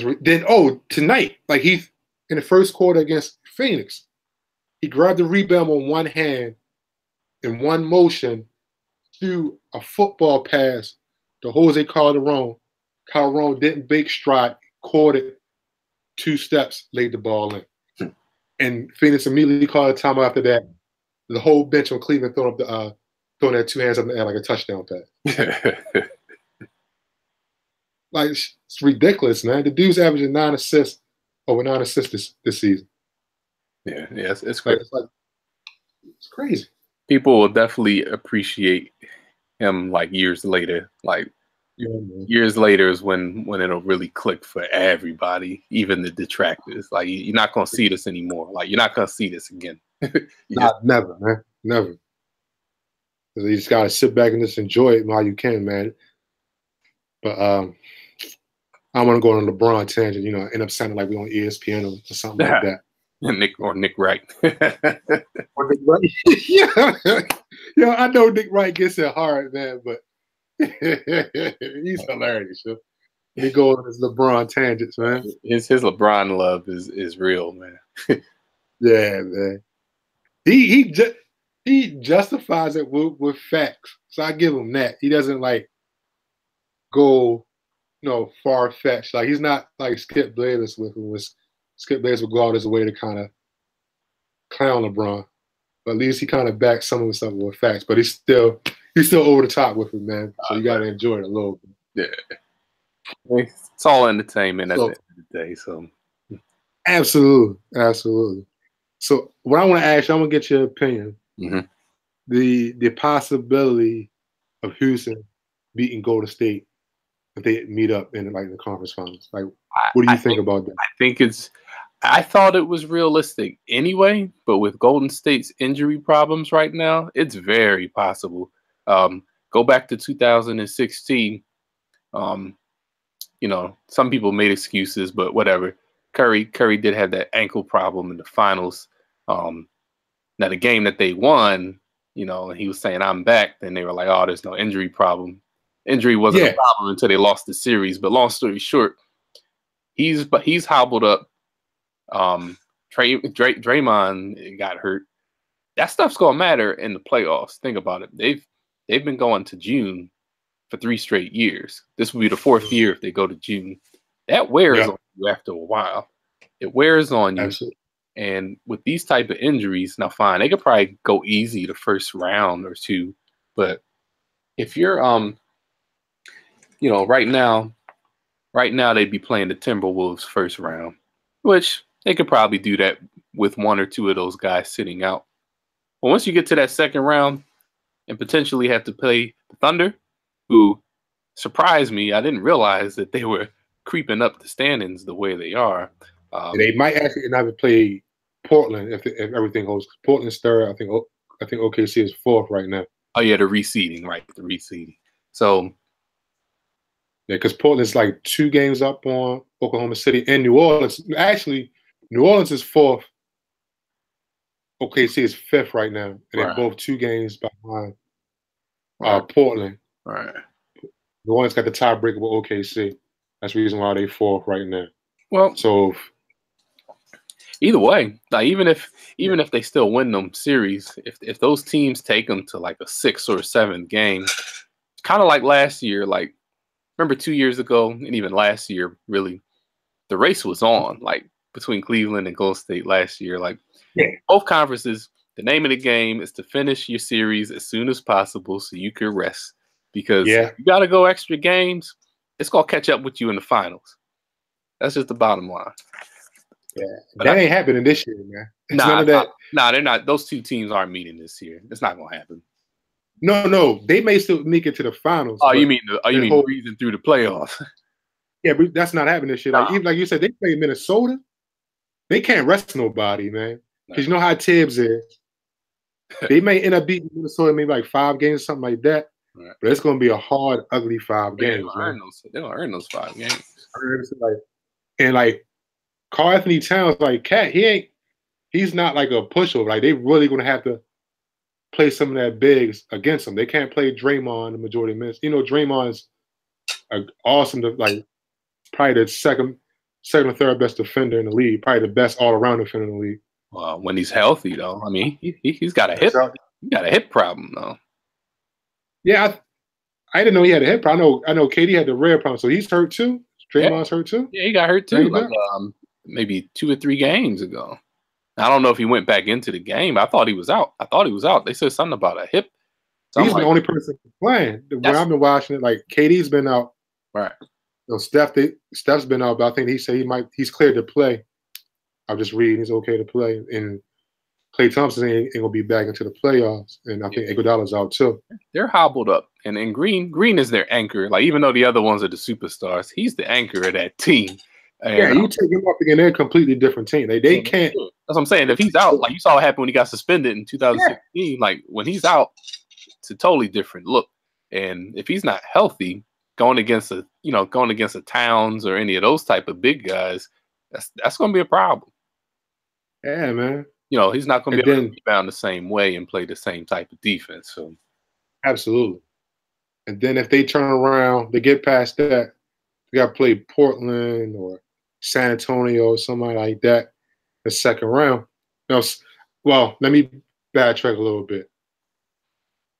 tonight, like he's in the first quarter against Phoenix, he grabbed the rebound on one hand in one motion, threw a football pass to Jose Calderon. Calderon didn't big stride, caught it 2 steps, laid the ball in. And Phoenix immediately called a timeout after that. The whole bench on Cleveland throwing their 2 hands up in the air like a touchdown pass. Like, it's ridiculous, man. The dude's averaging 9 assists this season. Yeah, it's crazy. It's crazy. People will definitely appreciate him like years later. Like years later is when it'll really click for everybody, even the detractors. Like you're not gonna see this anymore. Like you're not gonna see this again. Never, man. Never. You just gotta sit back and just enjoy it while you can, man. But I want to go on a LeBron tangent, end up sounding like we on ESPN or something like that. Nick Wright. Or Nick Wright. Yeah, I know Nick Wright gets it hard, man, but he's hilarious. So he go on his LeBron tangents, man. His LeBron love is real, man. Yeah, man. He justifies it with facts. So I give him that. He doesn't like go far fetched. Like he's not like Skip Bayless Skip Bayless would go out his way to kind of clown LeBron. But at least he kind of backs some of the stuff with facts. But he's still over the top with it, man. So you gotta enjoy it a little bit. Yeah. It's all entertainment at the end of the day. So absolutely. So what I want to ask you, I'm gonna get your opinion. Mm-hmm. The possibility of Houston beating Golden State if they meet up in the conference finals. Like, what do you think about that? I thought it was realistic anyway, but with Golden State's injury problems right now, it's very possible. Go back to 2016. Some people made excuses, but whatever. Curry did have that ankle problem in the finals. Now the game that they won, and he was saying, "I'm back." Then they were like, "Oh, there's no injury problem." Injury wasn't a problem until they lost the series. But long story short, he's hobbled up. Draymond got hurt. That stuff's gonna matter in the playoffs. Think about it. They've been going to June for 3 straight years. This will be the 4th year if they go to June. That wears on you after a while. It wears on you. Absolutely. And with these type of injuries, now fine, they could probably go easy the first round or 2, but if you're right now they'd be playing the Timberwolves first round, which they could probably do that with 1 or 2 of those guys sitting out. But once you get to that second round and potentially have to play the Thunder, who surprised me, I didn't realize that they were creeping up the standings the way they are. They might actually not play Portland if everything holds. Portland's 3rd. I think OKC is 4th right now. Oh yeah, the reseeding, right? The reseeding. So yeah, because Portland's like 2 games up on Oklahoma City and New Orleans. Actually, New Orleans is 4th. OKC is 5th right now, and they're both 2 games behind Right. Portland. Right. The one's got the tiebreaker with OKC. That's the reason why they fourth right now. Well, So either way, like even if they still win them series, if those teams take them to like a 6th or 7th game, kind of like last year, like remember 2 years ago, and even last year, really, the race was on, like between Cleveland and Golden State last year. Like both conferences, the name of the game is to finish your series as soon as possible so you can rest. Because you got to go extra games, it's gonna catch up with you in the finals. That's just the bottom line. Yeah, that ain't happening this year, man. None of that. Nah, they're not. Those two teams aren't meeting this year. It's not gonna happen. No, they may still make it to the finals. Oh, you mean breezing through the playoffs? Yeah, but that's not happening this year. Like even like you said, they play Minnesota. They can't rest nobody, man. Because you know how Tibbs is. They may end up beating Minnesota maybe like 5 games, something like that. Right. But it's going to be a hard, ugly 5 games, man. They're going to earn those 5 games. And like Karl Anthony Towns, like Cat, he's not like a pushover. Like they really going to have to play some of that bigs against him. They can't play Draymond the majority of minutes. You know, Draymond's awesome, like probably the second or third best defender in the league, probably the best all-around defender in the league. Well, when he's healthy, though, I mean, he's got a hip problem, though. Yeah, I didn't know he had a hip problem. I know KD had the rare problem, so he's hurt too. Draymond's hurt too. Yeah, he got hurt too, like maybe 2 or 3 games ago. I don't know if he went back into the game. I thought he was out. They said something about a hip. He's the only person playing. When I've been watching it, like KD's been out. Right. You know, Steph's been out, but I think he said he's cleared to play. I'm just reading he's okay to play. And Klay Thompson ain't gonna be back into the playoffs. And I think Iguodala's out too. They're hobbled up. And Green is their anchor. Like even though the other ones are the superstars, he's the anchor of that team. And, you take him up again, they're a completely different team. They can't. That's what I'm saying. If he's out, like you saw what happened when he got suspended in 2016, like when he's out, it's a totally different look. And if he's not healthy, going against a Towns or any of those type of big guys, that's going to be a problem. Yeah, man. You know, he's not going to be able to rebound the same way and play the same type of defense. So, absolutely. And then if they turn around, they get past that, they got to play Portland or San Antonio or somebody like that the second round. Now, well, let me backtrack a little bit.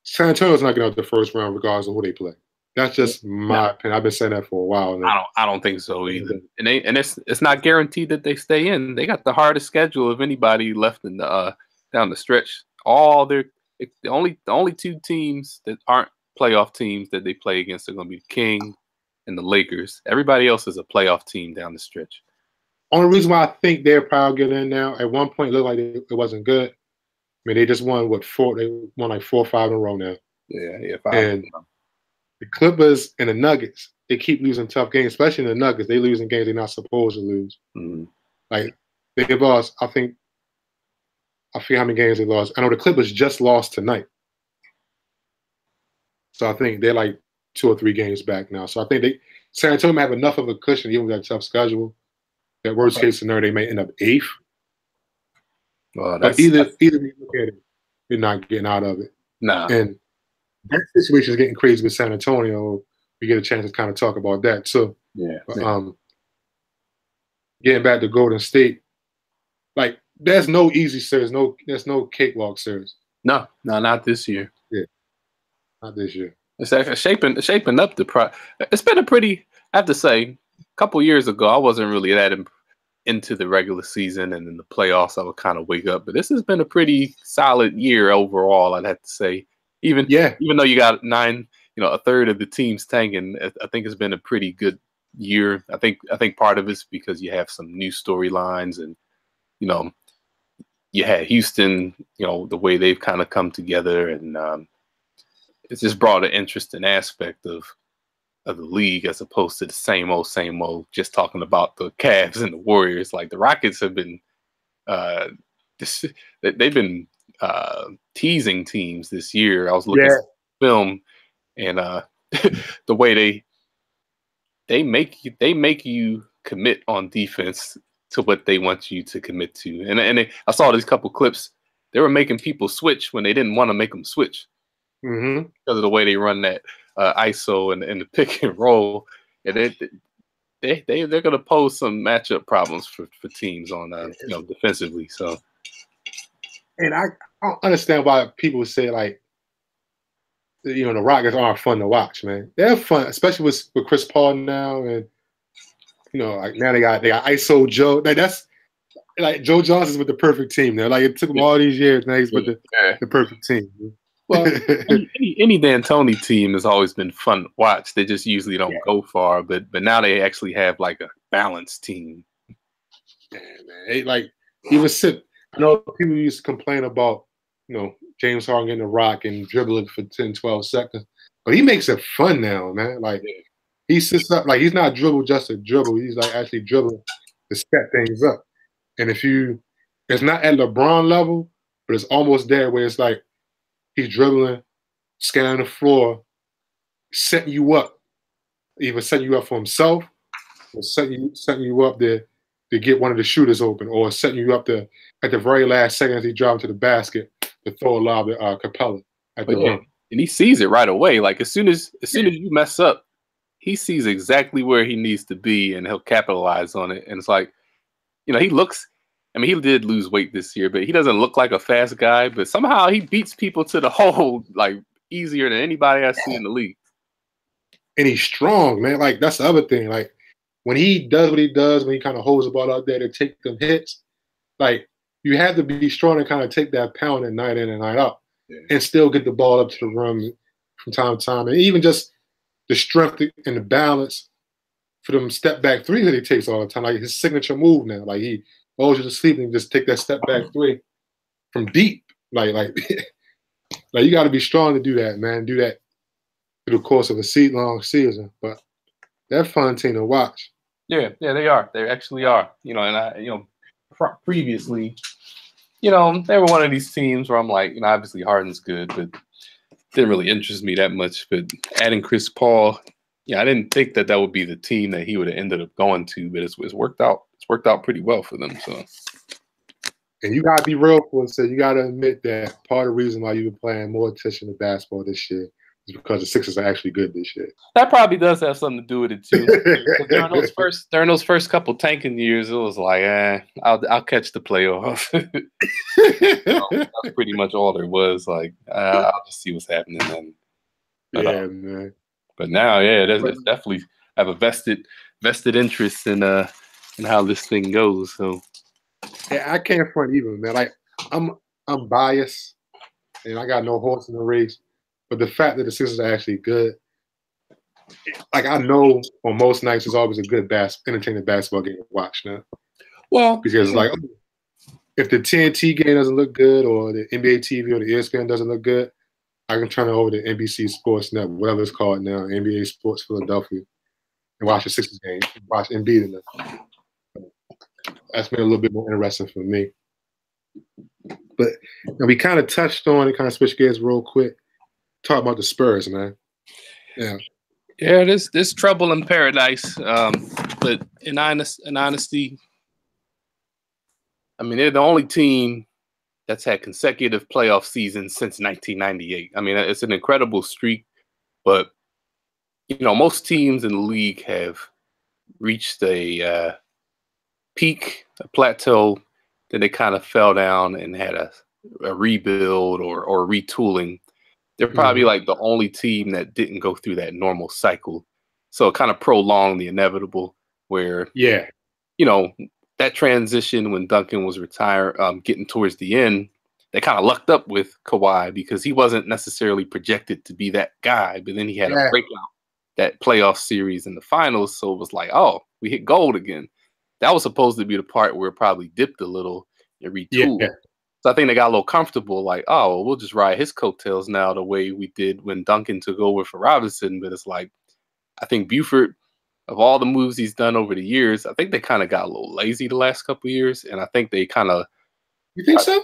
San Antonio's not getting out the first round regardless of who they play. That's just my opinion. I've been saying that for a while now. I don't think so either. And it's not guaranteed that they stay in. They got the hardest schedule of anybody left in the down the stretch. The only 2 teams that aren't playoff teams that they play against are going to be the Kings and the Lakers. Everybody else is a playoff team down the stretch. Only reason why I think they're probably getting in now. At one point, it looked like it wasn't good. I mean, they just won like 4 or 5 in a row now. Yeah, 5. And the Clippers and the Nuggets, they keep losing tough games, especially in the Nuggets. They losing games they're not supposed to lose. Mm-hmm. Like they've lost, I forget how many games they lost. I know the Clippers just lost tonight. So I think they're like 2 or 3 games back now. So I think San Antonio have enough of a cushion, even with that tough schedule. That worst case scenario, they may end up 8th. Well, but either you look at it, you're not getting out of it. Nah. And that situation is getting crazy with San Antonio. We get a chance to kind of talk about that too. Yeah. But, getting back to Golden State, like there's no easy series. There's no cakewalk series. No, not this year. Yeah, not this year. It's actually shaping up it's been a pretty. I have to say, a couple years ago, I wasn't really that into the regular season, and in the playoffs, I would kind of wake up. But this has been a pretty solid year overall. I'd have to say. Even though you got 9, a third of the teams tanking, I think it's been a pretty good year. I think part of it's because you have some new storylines, and you had Houston, the way they've kind of come together, and it's just brought an interesting aspect of the league as opposed to the same old, just talking about the Cavs and the Warriors. Like the Rockets have been, they've been teasing teams this year. I was looking at film, and the way they make you commit on defense to what they want you to commit to. And I saw these couple clips. They were making people switch when they didn't want to make them switch. Mm-hmm. because of the way they run that ISO and the pick and roll. And they're going to pose some matchup problems for teams on defensively. So, and I don't understand why people say like, the Rockets aren't fun to watch, man. They're fun, especially with Chris Paul now, and like now they got ISO Joe. Like that's like Joe Johnson's with the perfect team now. Like it took him all these years, now he's with the perfect team. Well, any D'Antoni team has always been fun to watch. They just usually don't go far, but now they actually have like a balanced team. Yeah, man. He was sit. I know people used to complain about James Harden getting the rock and dribbling for 10, 12 seconds, but he makes it fun now, man. Like he sits up, like he's not dribble just a dribble. He's like actually dribbling to set things up. And it's not at LeBron level, but it's almost there where it's like he's dribbling, scanning the floor, setting you up, either setting you up for himself or setting you up to get one of the shooters open, or setting you up to at the very last second as he drives to the basket to throw a lob to Capella at the rim. And he sees it right away. Like as soon as you mess up, he sees exactly where he needs to be and he'll capitalize on it. And it's like, he looks. I mean, he did lose weight this year, but he doesn't look like a fast guy. But somehow he beats people to the hole like easier than anybody I see in the league. And he's strong, man. Like that's the other thing. Like when he does what he does, when he kind of holds the ball out there to take them hits, like you have to be strong and kind of take that pound and night in and night out, and still get the ball up to the rim from time to time, and even just the strength and the balance for them step back threes that he takes all the time. Like his signature move now, like he holds you to sleep and just take that step back three from deep. Like you got to be strong to do that, man. Do that through the course of a long season. But they're a fun team to watch. Yeah, they are. They actually are. Previously, they were one of these teams where I'm like, obviously Harden's good, but didn't really interest me that much. But adding Chris Paul, I didn't think that would be the team that he would have ended up going to, but it's worked out. It's worked out pretty well for them. So, and you gotta be real for it. So you gotta admit that part of the reason why you've been paying more attention to basketball this year is because the Sixers are actually good this year. That probably does have something to do with it too. during those first couple tanking years, it was like, I'll catch the playoffs. That's pretty much all there was. Like, I'll just see what's happening then. But, man. But now, there's definitely have a vested interest in how this thing goes. So, I can't front either, man. Like, I'm biased, and I got no horse in the race. But the fact that the Sixers are actually good, like I know on most nights it's always a good entertaining basketball game to watch now. Well, because like if the TNT game doesn't look good, or the NBA TV or the ESPN doesn't look good, I can turn it over to NBC Sports Network, whatever it's called now, NBA Sports Philadelphia, and watch the Sixers game, watch Embiid in them. That's been a little bit more interesting for me. But we kind of touched on it, kind of switched gears real quick. Talk about the Spurs, man. Yeah, there's trouble in paradise. But in honesty, I mean, they're the only team that's had consecutive playoff seasons since 1998. I mean, it's an incredible streak, but most teams in the league have reached a peak, a plateau, then they kind of fell down and had a rebuild or retooling. They're probably like the only team that didn't go through that normal cycle. So it kind of prolonged the inevitable where, that transition when Duncan was getting towards the end, they kind of lucked up with Kawhi because he wasn't necessarily projected to be that guy. But then he had a breakout that playoff series in the finals. So it was like, oh, we hit gold again. That was supposed to be the part where it probably dipped a little and retooled. Yeah. So I think they got a little comfortable, like, oh, well, we'll just ride his coattails now the way we did when Duncan took over for Robinson. But it's like, I think Buford, of all the moves he's done over the years, I think they kind of got a little lazy the last couple of years. And I think they kind of... You think so?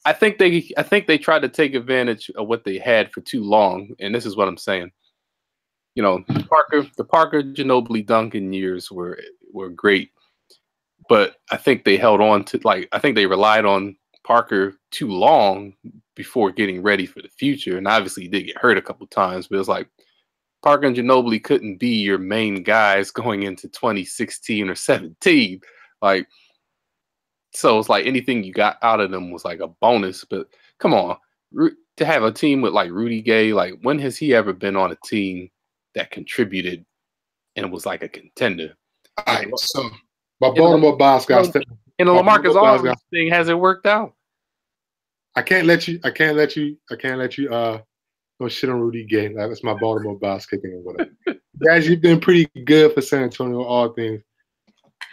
I think they tried to take advantage of what they had for too long. And this is what I'm saying. The Parker Ginobili Duncan years were great. But I think they held on to, I think they relied on Parker too long before getting ready for the future. And obviously he did get hurt a couple times, but it's like Parker and Ginobili couldn't be your main guys going into 2016 or 17. Like, so it's like anything you got out of them was like a bonus. But come on, to have a team with like Rudy Gay, like when has he ever been on a team that contributed and was like a contender? All right, so my Baltimore Boss got in the LaMarcus Aldridge thing hasn't worked out. I can't let you go shit on Rudy Gay. That's my Baltimore Boss kicking or whatever. Guys, you've been pretty good for San Antonio, all things.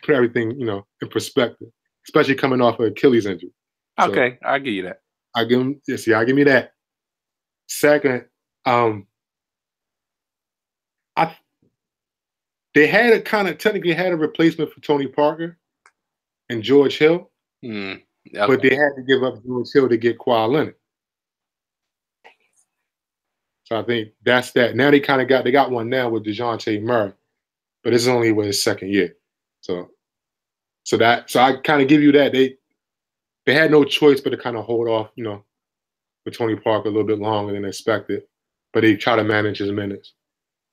Put everything, in perspective, especially coming off an Achilles injury. Okay, I'll give you that. I'll give me that. Second, they had technically had a replacement for Tony Parker and George Hill, okay. But they had to give up George Hill to get Kawhi Leonard. So I think that's that. Now they got one now with DeJounte Murray, but it's only with his second year. So I kind of give you that. They had no choice but to kind of hold off, with Tony Parker a little bit longer than expected, but they try to manage his minutes.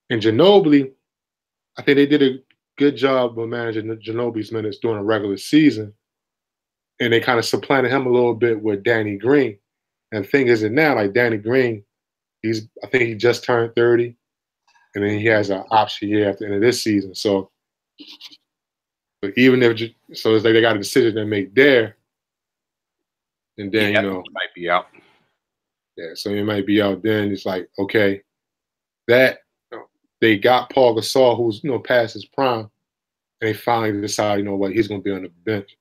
And Ginobili, I think they did a good job of managing Ginobili's minutes during a regular season, and they kind of supplanted him a little bit with Danny Green. And the thing is that now, like Danny Green, I think he just turned 30, and then he has an option year after the end of this season. So, but it's like they got a decision to make there, and then he might be out. Yeah, so he might be out. Then it's like, okay, that they got Paul Gasol, who's past his prime, and they finally decided, what, he's going to be on the bench.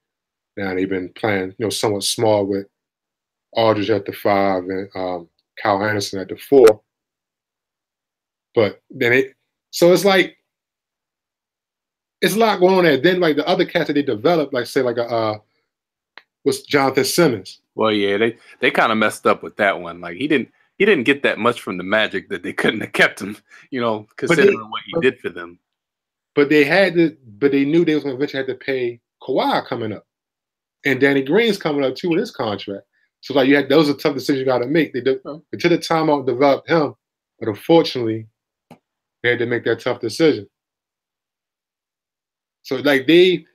Now they've been playing, somewhat small with Aldridge at the 5 and Kyle Anderson at the 4. But then so it's like, it's a lot going on there. Then like the other cats that they developed, like say like was Jonathan Simmons. Well, yeah, they kind of messed up with that one. Like he didn't get that much from the Magic that they couldn't have kept him, considering what he did for them. But they knew they was going to eventually have to pay Kawhi coming up. And Danny Green's coming up too with his contract. So like those are tough decisions you got to make. They took the time out and developed him, but unfortunately, they had to make that tough decision. So like they've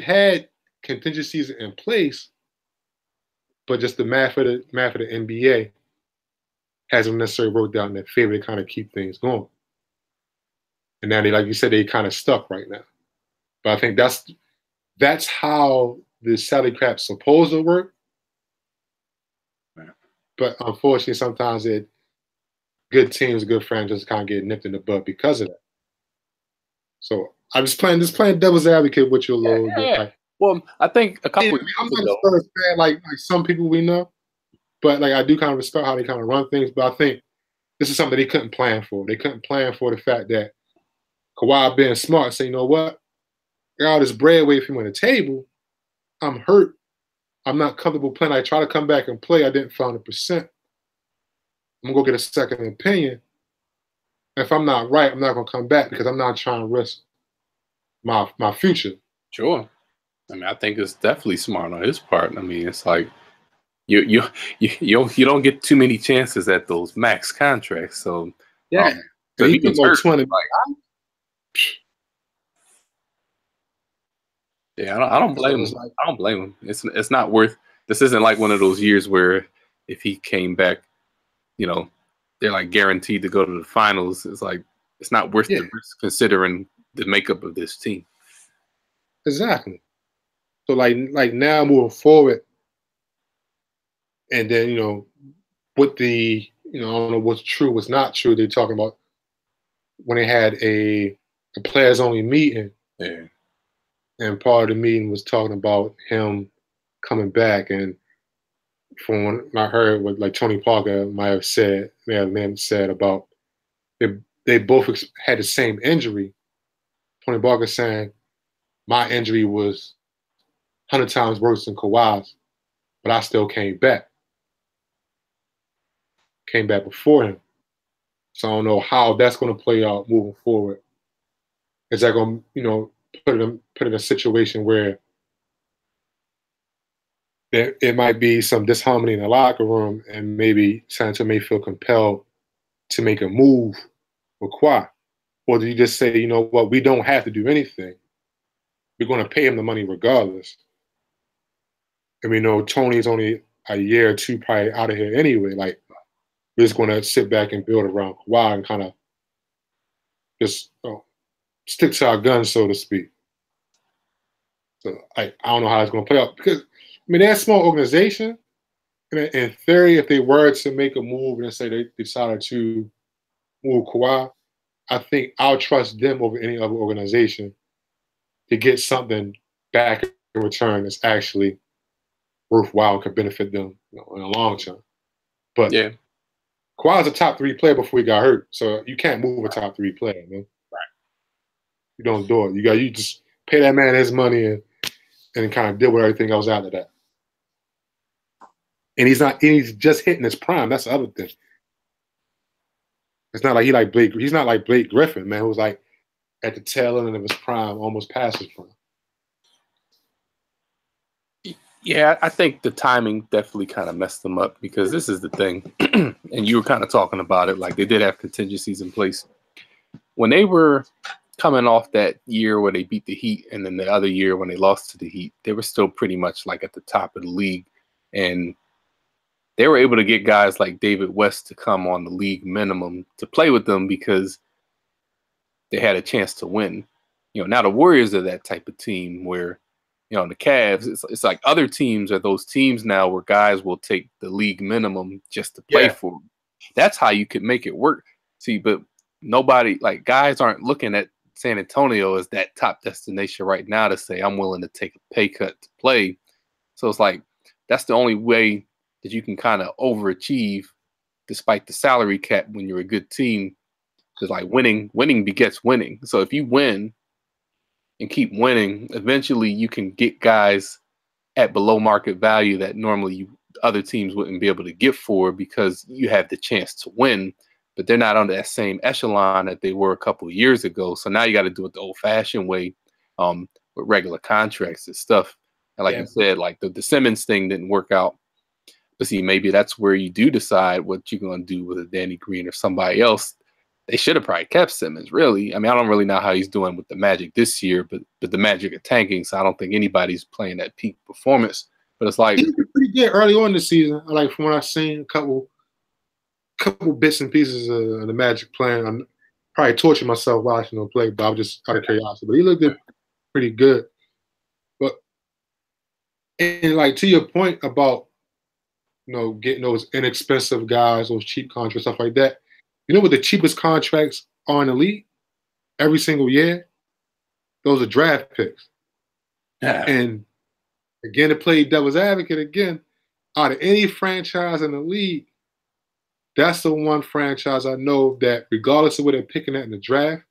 had contingencies in place, but just the math of the NBA hasn't necessarily worked out in their favor to kind of keep things going. And now like you said, they kind of stuck right now. But I think that's how the salary cap's supposed to work. But unfortunately, sometimes good teams, good franchises kind of get nipped in the butt because of that. So I'm just playing devil's advocate with you a little bit. Like, well, I think a couple. I'm not as bad like some people we know, but like I do kind of respect how they kind of run things. But I think this is something they couldn't plan for. They couldn't plan for the fact that Kawhi being smart, say, you know what, I got all this bread away from me on the table. I'm hurt. I'm not comfortable playing. I try to come back and play. I didn't find 100%. I'm gonna go get a second opinion. If I'm not right, I'm not gonna come back because I'm not trying to risk my future. Sure. I mean, I think it's definitely smart on his part. I mean, it's like you don't get too many chances at those max contracts. So yeah, so he gets hurt. 20. Yeah, I don't blame him. I don't blame him. It's not worth. This isn't like one of those years where if he came back, they're like guaranteed to go to the finals. It's like it's not worth the risk considering the makeup of this team. Exactly. So like now moving forward, and then with the I don't know what's true, what's not true. They're talking about when they had a players only meeting. Yeah. And part of the meeting was talking about him coming back, and from what I heard, what like Tony Parker may have said about they both had the same injury. Tony Parker saying, "My injury was 100 times worse than Kawhi's, but I still came back. Came back before him. So I don't know how that's going to play out moving forward. Is that going to put in a situation where it might be some disharmony in the locker room, and maybe San Antonio may feel compelled to make a move with Kawhi. Or do you just say, you know what, we don't have to do anything. We're going to pay him the money regardless. And we know Tony's only a year or two probably out of here anyway. Like, we're just going to sit back and build around Kawhi and kind of just stick to our guns, so to speak. So I don't know how it's going to play out. Because, I mean, they're a small organization. And in theory, if they were to make a move and say they decided to move Kawhi, I think I'll trust them over any other organization to get something back in return that's actually worthwhile and could benefit them, you know, in the long term. But yeah, Kawhi's a top 3 player before he got hurt, so you can't move a top 3 player, man. Right? You don't do it. You just pay that man his money and kind of deal with everything else after that. And he's just hitting his prime. That's the other thing. It's not like he's not like Blake Griffin, man, who's like at the tail end of his prime, almost past his prime. Yeah, I think the timing definitely kind of messed them up, because this is the thing, and you were kind of talking about it, like they did have contingencies in place. When they were coming off that year where they beat the Heat, and then the other year when they lost to the Heat, they were still pretty much like at the top of the league. And they were able to get guys like David West to come on the league minimum to play with them because they had a chance to win. You know, now the Warriors are that type of team where, you know, the Cavs, it's like other teams are those teams now where guys will take the league minimum just to play for them. That's how you could make it work. See, but nobody, like, guys aren't looking at San Antonio as that top destination right now to say, I'm willing to take a pay cut to play. So it's like, that's the only way that you can kind of overachieve despite the salary cap when you're a good team. Because like winning begets winning. So if you win and keep winning, eventually you can get guys at below market value that normally other teams wouldn't be able to get for, because you have the chance to win, but they're not on that same echelon that they were a couple of years ago. So now you got to do it the old-fashioned way, with regular contracts and stuff. And like you said, like the Simmons thing didn't work out. But see, maybe that's where you do decide what you're going to do with a Danny Green or somebody else. They should have probably kept Simmons, really. I mean, I don't really know how he's doing with the Magic this year, but the Magic are tanking, so I don't think anybody's playing at peak performance. But it's like, he was pretty good early on in the season. Like, from what I've seen, a couple bits and pieces of the Magic playing. I'm probably torturing myself watching them play, but I'm just out of curiosity. But he looked pretty good. But, and like, to your point about, you know, getting those inexpensive guys, those cheap contracts, stuff like that. You know what the cheapest contracts are in the league every single year? Those are draft picks. Yeah. And again, to play devil's advocate again, out of any franchise in the league, that's the one franchise I know that regardless of what they're picking at in the draft,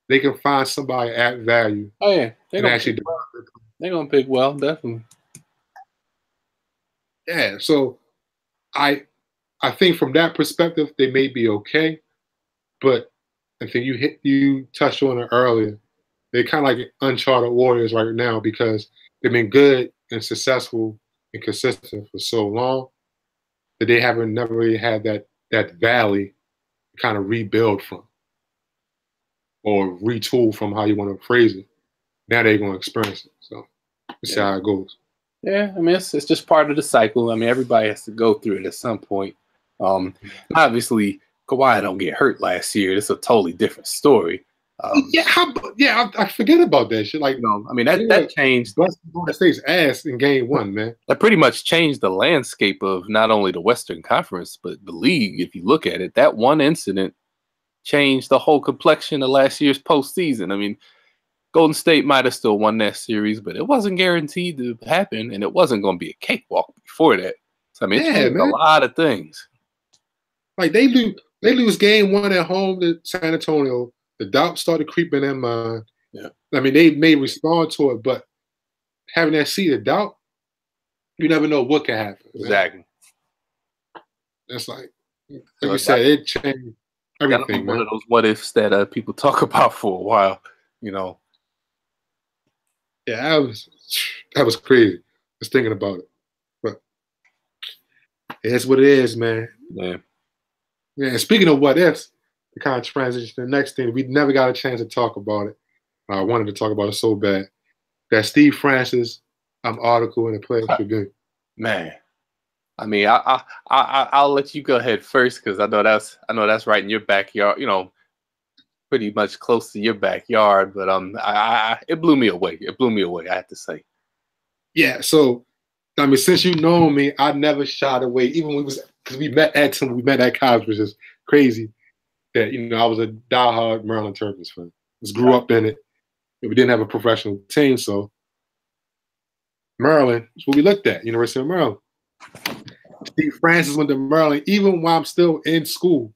they can find somebody at value. Oh, yeah. They're going to pick well, definitely. Yeah, so I think from that perspective, they may be okay. But I think you touched on it earlier. They're kind of like uncharted waters right now because they've been good and successful and consistent for so long that they haven't never really had that valley to kind of rebuild from or retool from, how you want to phrase it. Now they're going to experience it. So let's see how it goes. Yeah, I mean, it's just part of the cycle. I mean, everybody has to go through it at some point. Obviously, Kawhi don't get hurt last year. It's a totally different story. I forget about that shit. Like, no, I mean, that changed. Golden State's ass in game one, man. That pretty much changed the landscape of not only the Western Conference, but the league. If you look at it, that one incident changed the whole complexion of last year's postseason. I mean, Golden State might have still won that series, but it wasn't guaranteed to happen, and it wasn't going to be a cakewalk before that. So, I mean, it changed a lot of things. Like, they lose game one at home to San Antonio. The doubt started creeping in mind. Yeah. I mean, they may respond to it, but having that seed of doubt, you never know what can happen. Exactly. It's like you said, it changed everything, man. One of those what ifs that people talk about for a while, you know. Yeah, that was crazy. Just thinking about it. It's what it is, man. Yeah. Yeah, and speaking of what ifs, to kind of transition to the next thing, we never got a chance to talk about it. I wanted to talk about it so bad. That Steve Francis article in the Players Tribune. Man, I mean, I'll let you go ahead first because I know that's right in your backyard. You know, pretty much close to your backyard. But it blew me away. It blew me away. I have to say. Yeah. So, I mean, since you know me, I never shied away. Even when we met at college, which is crazy. That I was a diehard Maryland Terrapins fan. Just grew up in it. We didn't have a professional team, so Maryland is what we looked at. University of Maryland. Steve Francis went to Maryland. Even while I'm still in school,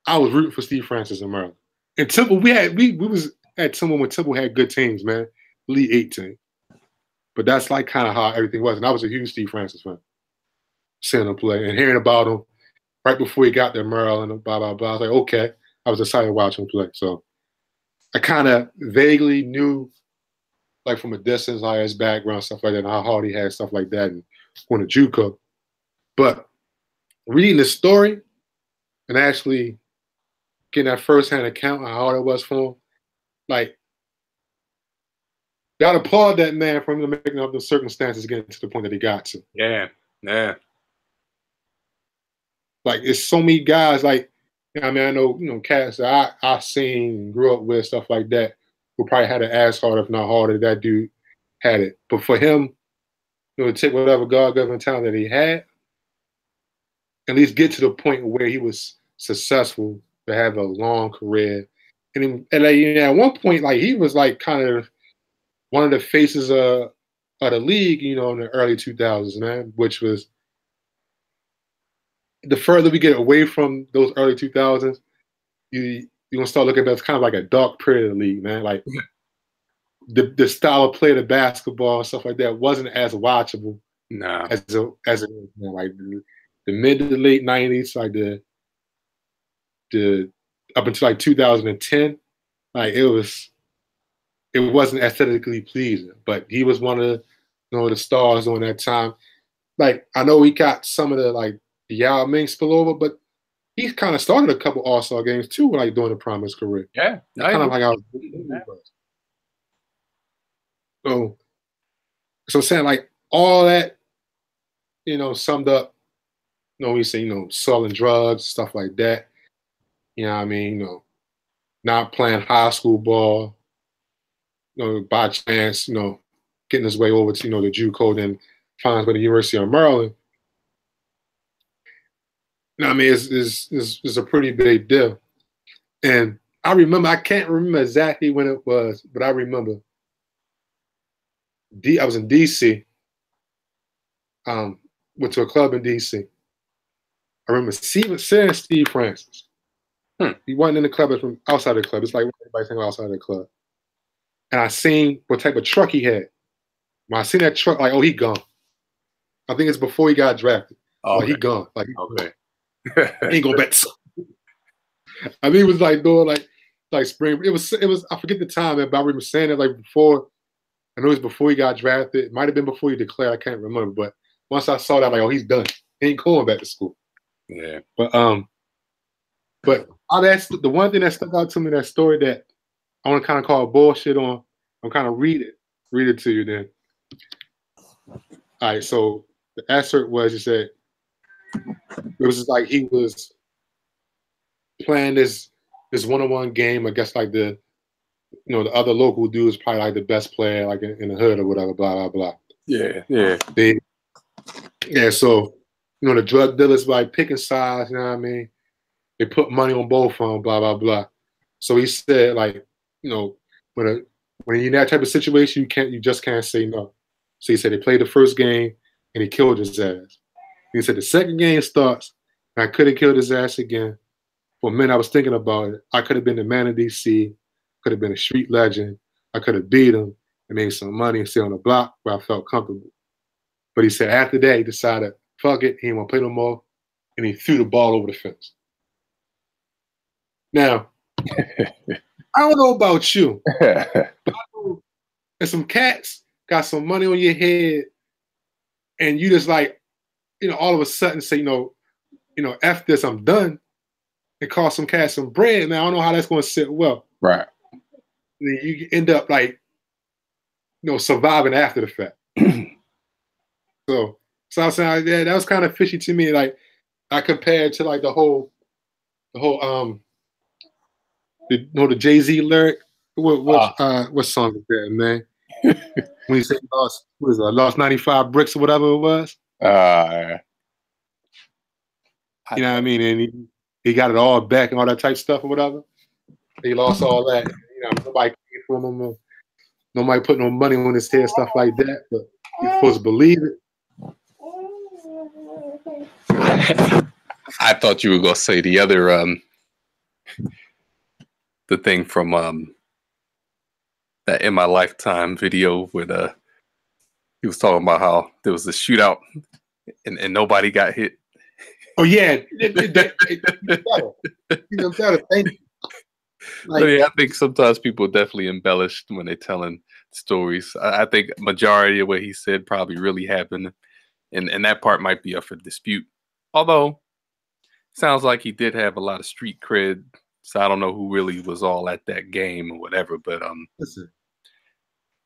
I was rooting for Steve Francis in Maryland. And Temple, we was at Temple when Temple had good teams, man. Elite 8 team. But that's like kind of how everything was. And I was a huge Steve Francis fan. Seeing him play and hearing about him right before he got to Maryland and blah, blah, blah. I was like, okay. I was excited to watch him play. So I kind of vaguely knew, like from a distance, how his background, stuff like that, and how hard he had, stuff like that, and going to JUCO. But reading the story and actually getting that firsthand account of how hard it was for him, like, gotta applaud that man for him making up the circumstances getting to the point that he got to. Yeah, yeah. Like, it's so many guys, like, I mean, I know, cats that I seen and grew up with, stuff like that, who probably had it as hard, if not harder, that dude had it. But for him, to take whatever God-given talent that he had, at least get to the point where he was successful, to have a long career. And at one point, like, he was like kind of one of the faces of the league, in the early 2000s, man, which was the further we get away from those early 2000s, you're going to start looking at that as kind of like a dark period of the league, man. Like, the style of play, the basketball and stuff like that wasn't as watchable as it is. Like the mid to the late 90s, like the up until like 2010, like it wasn't aesthetically pleasing. But he was one of the stars during that time. Like, I know he got some of the Yao Ming spillover, but he kind of started a couple All-Star games too, like during the prime of his career. Yeah, kind of like I was. So I'm saying, like, all that, summed up. We say, selling drugs, stuff like that. You know what I mean? Not playing high school ball. By chance, getting his way over to, the JUCO, then finds by the University of Maryland. I mean, it's a pretty big deal. And I remember, I can't remember exactly when it was, but I remember I was in D.C. Went to a club in D.C. I remember seeing Steve Francis. He wasn't in the club, but from outside the club. It's like everybody's hanging outside the club. And I seen what type of truck he had. When I seen that truck, like, oh, he gone. I think it's before he got drafted. Oh, like, he gone. Like, okay. He ain't gonna bet. I mean, it was like doing like spring. It was. I forget the time, but I remember saying it like before. I know it was before he got drafted. It might have been before he declared. I can't remember. But once I saw that, like, oh, he's done. He ain't going back to school. Yeah. But that's the one thing that stuck out to me. That story that I want to kind of call bullshit on. I'm kind of read it to you then. All right. So the excerpt was, he said, it was just like he was playing this one-on-one game against like the other local dudes, probably like the best player like in the hood or whatever, blah blah blah. Yeah. So the drug dealers like picking sides, you know what I mean? They put money on both of them, blah blah blah. So he said, like, when you're in that type of situation, you just can't say no. So he said they played the first game and he killed his ass. He said the second game starts and I could have killed his ass again. For a minute, I was thinking about it. I could have been the man of DC, could have been a street legend. I could have beat him and made some money and stay on the block where I felt comfortable. But he said after that, he decided, fuck it, he didn't want to play no more, and he threw the ball over the fence. Now, I don't know about you, but I know there's some cats got some money on your head, and you just like, all of a sudden say, F this, I'm done, and cost some cash, some bread, man, I don't know how that's going to sit well. Right. And then you end up like, surviving after the fact. So I was saying, yeah, that was kind of fishy to me. Like, I compared to like the whole the Jay-Z lyric. What song is that, man? When he said lost 95 bricks or whatever it was. You know what I mean? And he got it all back and all that type stuff or whatever. He lost all that. Nobody came for him. Nobody put no money on his head, stuff like that. But you're supposed to believe it. I thought you were gonna say the other the thing from that In My Lifetime video where he was talking about how there was a shootout and nobody got hit. Oh yeah, I think sometimes people definitely embellish when they're telling stories. I think majority of what he said probably really happened, and that part might be up for dispute. Although, sounds like he did have a lot of street cred, so I don't know who really was all at that game or whatever. But listen,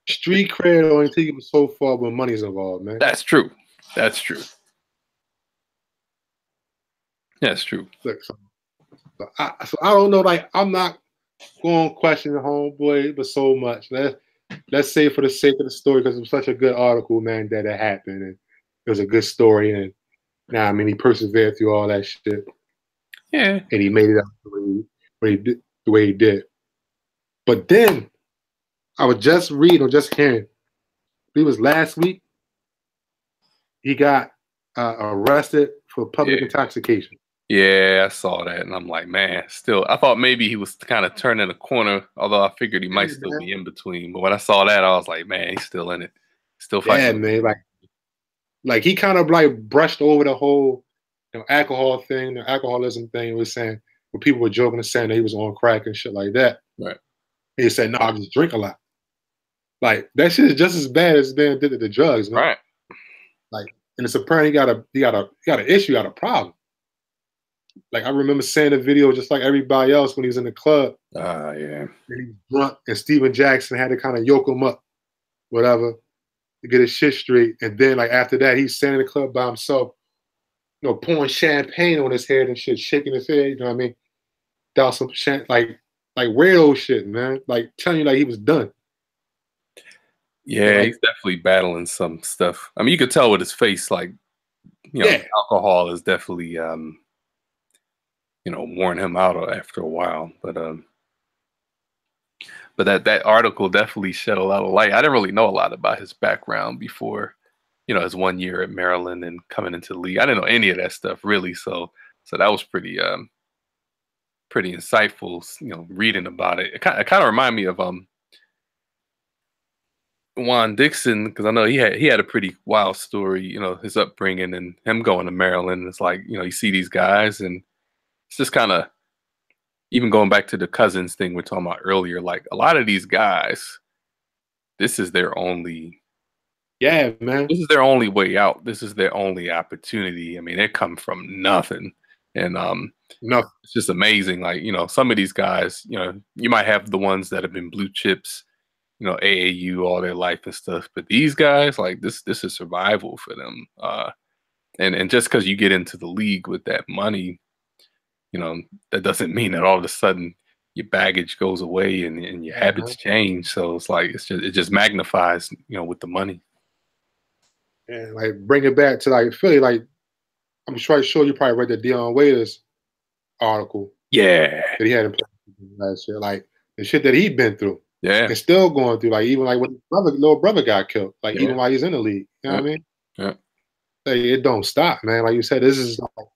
street cred only take him so far when money's involved, man. That's true. That's true. That's true. Look, so I don't know. Like, I'm not going to question the homeboy, but so much. Let's say for the sake of the story, because it was such a good article, man, that it happened, and it was a good story, and I mean, he persevered through all that shit. Yeah, and he made it out the way he did. But then I was just reading or just hearing. It was last week. He got arrested for public intoxication. Yeah, I saw that, and I'm like, man, still, I thought maybe he was kind of turning a corner, although I figured he might still be in between. But when I saw that, I was like, man, he's still in it, still fighting. Yeah, man, like he kind of like brushed over the whole alcohol thing, the alcoholism thing. He was saying when people were joking and saying that he was on crack and shit like that. Right. He said, "No, I just drink a lot." Like that shit is just as bad as being addicted to drugs, man. Right. Like, and it's apparent he got an issue, got a problem. Like I remember seeing the video just like everybody else when he was in the club. Yeah. And he was drunk, and Steven Jackson had to kind of yoke him up, whatever, to get his shit straight. And then like after that, he's standing in the club by himself, pouring champagne on his head and shit, shaking his head. You know what I mean? Down some like weirdo shit, man. Like telling you like he was done. Yeah, he's definitely battling some stuff. I mean, you could tell with his face, like, alcohol is definitely, worn him out after a while. But that article definitely shed a lot of light. I didn't really know a lot about his background before, his 1 year at Maryland and coming into the league. I didn't know any of that stuff really. So that was pretty insightful, reading about it. It kind of reminded me of Juan Dixon, because I know he had a pretty wild story, his upbringing and him going to Maryland. It's like, you see these guys, and it's just kind of, even going back to the Cousins thing we're talking about earlier, like a lot of these guys, this is their only, man. This is their only way out. This is their only opportunity. I mean, they come from nothing. And it's just amazing. Like, some of these guys, you might have the ones that have been blue chips, AAU all their life and stuff. But these guys, like this is survival for them. And just because you get into the league with that money, that doesn't mean that all of a sudden your baggage goes away and your habits change. So it's like it just magnifies, with the money. And like bring it back to like Philly, like I'm sure you probably read the Dion Waiters article. Yeah. That he had in last year. Like the shit that he'd been through. Yeah. And still going through, like even like when his little brother got killed. Like even while he's in the league. You know what I mean? Yeah. Like, it don't stop, man. Like you said, this is like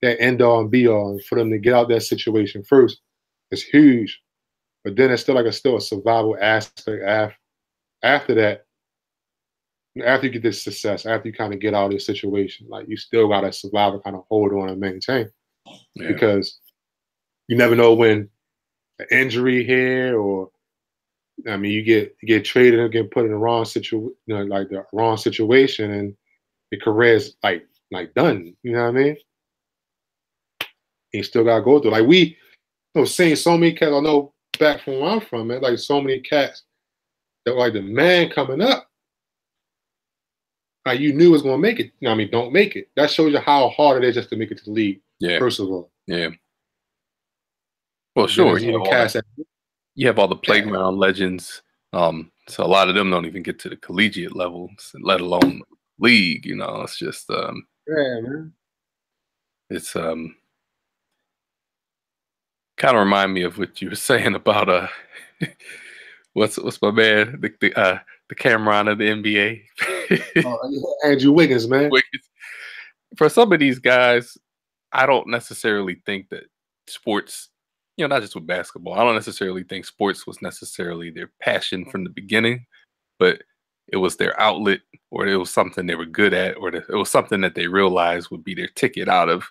that end all and be all. And for them to get out that situation first, it's huge. But then it's still like still a survival aspect after that. After you get this success, after you kind of get out of this situation, like you still got to survive and kind of hold on and maintain. Yeah. Because you never know when an injury here, or I mean, you get traded and get put in the wrong situation, like the wrong situation, and your career is like like done. You know what I mean? He still gotta go through. Like we, seeing so many cats. I know back from where I'm from, man. Like so many cats that like the man coming up. Like you knew was gonna make it. You know what I mean? Don't make it. That shows you how hard it is just to make it to the league. Yeah. First of all. Yeah. Well, sure. You have all the playground legends. So a lot of them don't even get to the collegiate levels, let alone league. It's just yeah, man. It's kind of remind me of what you were saying about what's my man, the Cameron of the NBA. Andrew Wiggins, man. For some of these guys, I don't necessarily think that sports, not just with basketball, I don't necessarily think sports was necessarily their passion from the beginning, but it was their outlet, or it was something they were good at, or it was something that they realized would be their ticket out of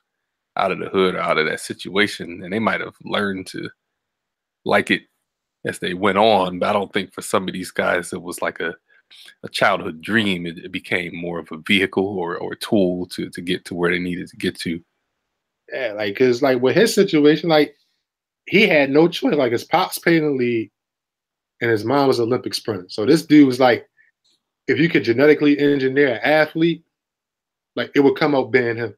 the hood, or out of that situation. And they might have learned to like it as they went on. But I don't think for some of these guys, it was like a childhood dream. It became more of a vehicle or a tool to get to where they needed to get to. Yeah, like, cause like with his situation, like he had no choice. Like his pops played in the league, and his mom was an Olympic sprinter. So this dude was like, if you could genetically engineer an athlete, like it would come out being him.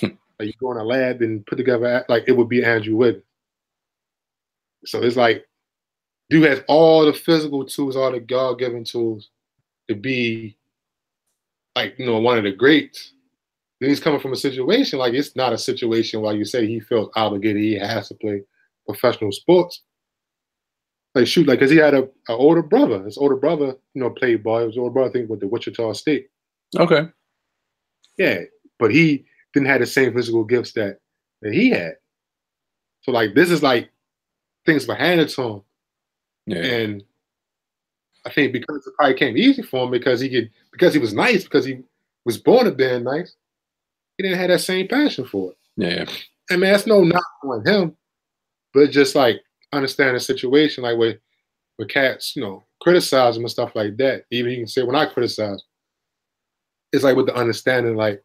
Like you go in a lab and put together, like it would be Andrew Wiggins. So it's like, dude has all the physical tools, all the God-given tools to be like, one of the greats. Then he's coming from a situation, like it's not a situation where you say he felt obligated, he has to play professional sports. Like shoot, like, cause he had an older brother. His older brother, played ball. His older brother, I think, with the Wichita State. Okay. Yeah, but he didn't have the same physical gifts that he had. So like, this is like things were handed to him. Yeah. And I think because it probably came easy for him because he was nice, because he was born to being nice, he didn't have that same passion for it. Yeah. I mean, that's no knock on him, but just like understand the situation, like with cats, criticize him and stuff like that. Even you can say when I criticize, it's like with the understanding, like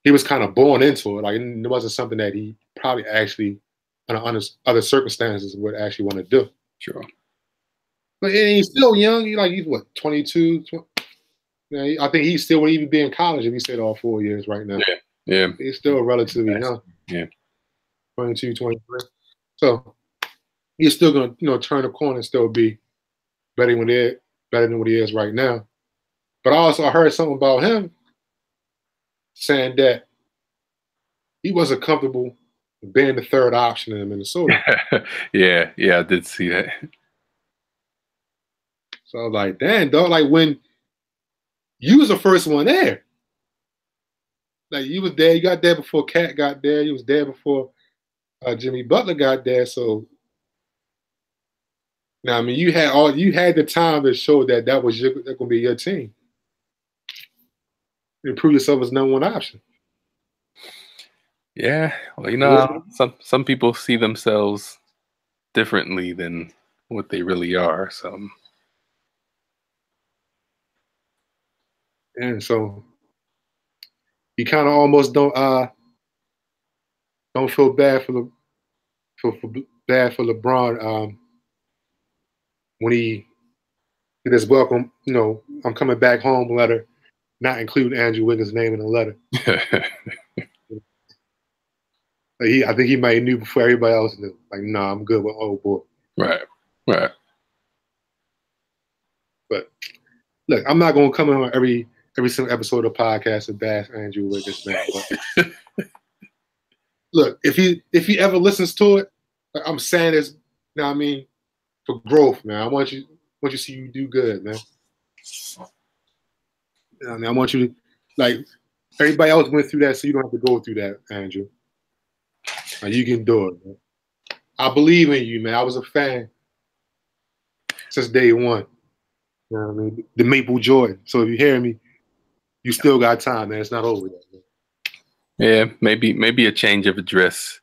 he was kind of born into it. Like it wasn't something that he probably actually, under other circumstances, would actually want to do. Sure. But he's still young. He's what, 22? I think he still would even be in college if he stayed all 4 years right now. Yeah. Yeah. He's still relatively young. Yeah. 22, 23. So he's still going to, turn the corner and still be better than what he is right now. But I heard something about him saying that he wasn't comfortable being the third option in Minnesota. Yeah, I did see that. So I was like, damn, dog, like when you was the first one there. Like you was there, you got there before Cat got there, you was there before Jimmy Butler got there. So now, I mean, you had the time to show that was going to be your team. You prove yourself as number one option. Yeah, well, some people see themselves differently than what they really are. So, and so you kind of almost don't feel bad for LeBron when he did his welcome. I'm coming back home letter, not include Andrew Wiggins' name in the letter. I think he might have knew before everybody else knew. Like, nah, I'm good with old boy. Right. But look, I'm not gonna come on every single episode of the podcast and bash Andrew Wiggins, man. But look, if he ever listens to it, I'm saying this. I mean, for growth, man. I want you to see you do good, man. I want you to, like, everybody else went through that, so you don't have to go through that, Andrew. You can do it, man. I believe in you, man. I was a fan since day one. You know what I mean? The Maple Jordan. So if you hear me, you still got time, man. It's not over yet, man. Yeah, maybe a change of address.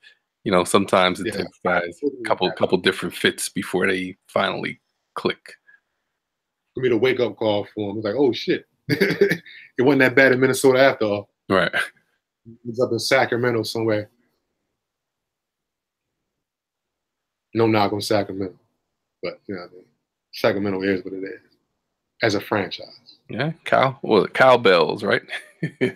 Sometimes it takes guys a couple different fits before they finally click. For me to wake up call for him, it's like, oh shit, it wasn't that bad in Minnesota after all. Right. He's up in Sacramento somewhere. No knock on Sacramento, but you know what I mean. Sacramento is what it is as a franchise. Yeah, cowbells, right? Yeah.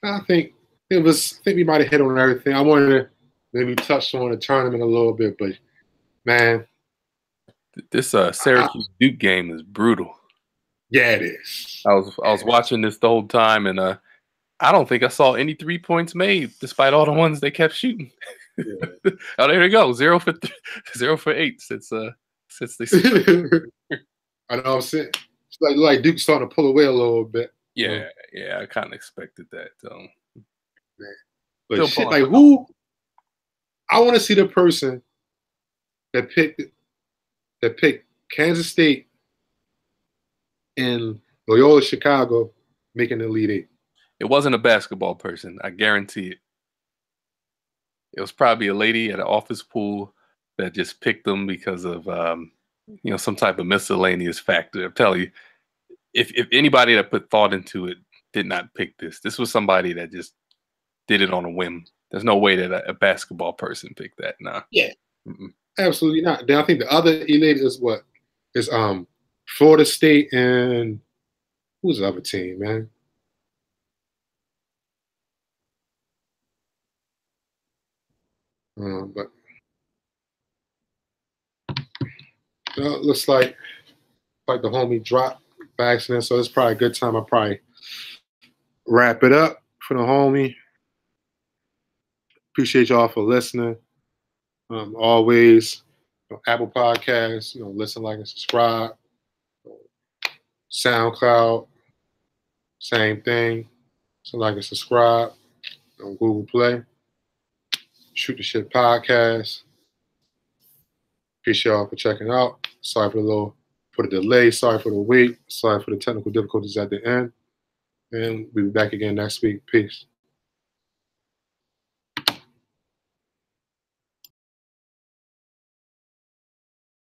I think we might have hit on everything. I wanted to maybe touch on the tournament a little bit, but man, This Syracuse Duke game is brutal. Yeah, it is. I was watching this the whole time, and I don't think I saw any 3 points made, despite all the ones they kept shooting. Yeah. Oh, there you go, 0 for 8 since they. I know I'm saying. It's like Duke's starting to pull away a little bit. Yeah, I kind of expected that. But shit, like who? I want to see the person that picked Kansas State and Loyola Chicago making the Elite Eight. It wasn't a basketball person, I guarantee it. It was probably a lady at an office pool that just picked them because of some type of miscellaneous factor. I'm telling you, if anybody that put thought into it did not pick this. This was somebody that just did it on a whim. There's no way that a basketball person picked that. Nah. Yeah. Absolutely not. Then I think the other elite is what? Is Florida State and who's the other team, man? But it looks like the homie dropped by accident, so it's probably a good time. I'll probably wrap it up for the homie. Appreciate y'all for listening. Always, Apple Podcasts, listen, like, and subscribe. SoundCloud, same thing. So like and subscribe on Google Play. Shoot the Shit Podcast. Appreciate y'all for checking out. Sorry for the delay. Sorry for the wait. Sorry for the technical difficulties at the end. And we'll be back again next week. Peace.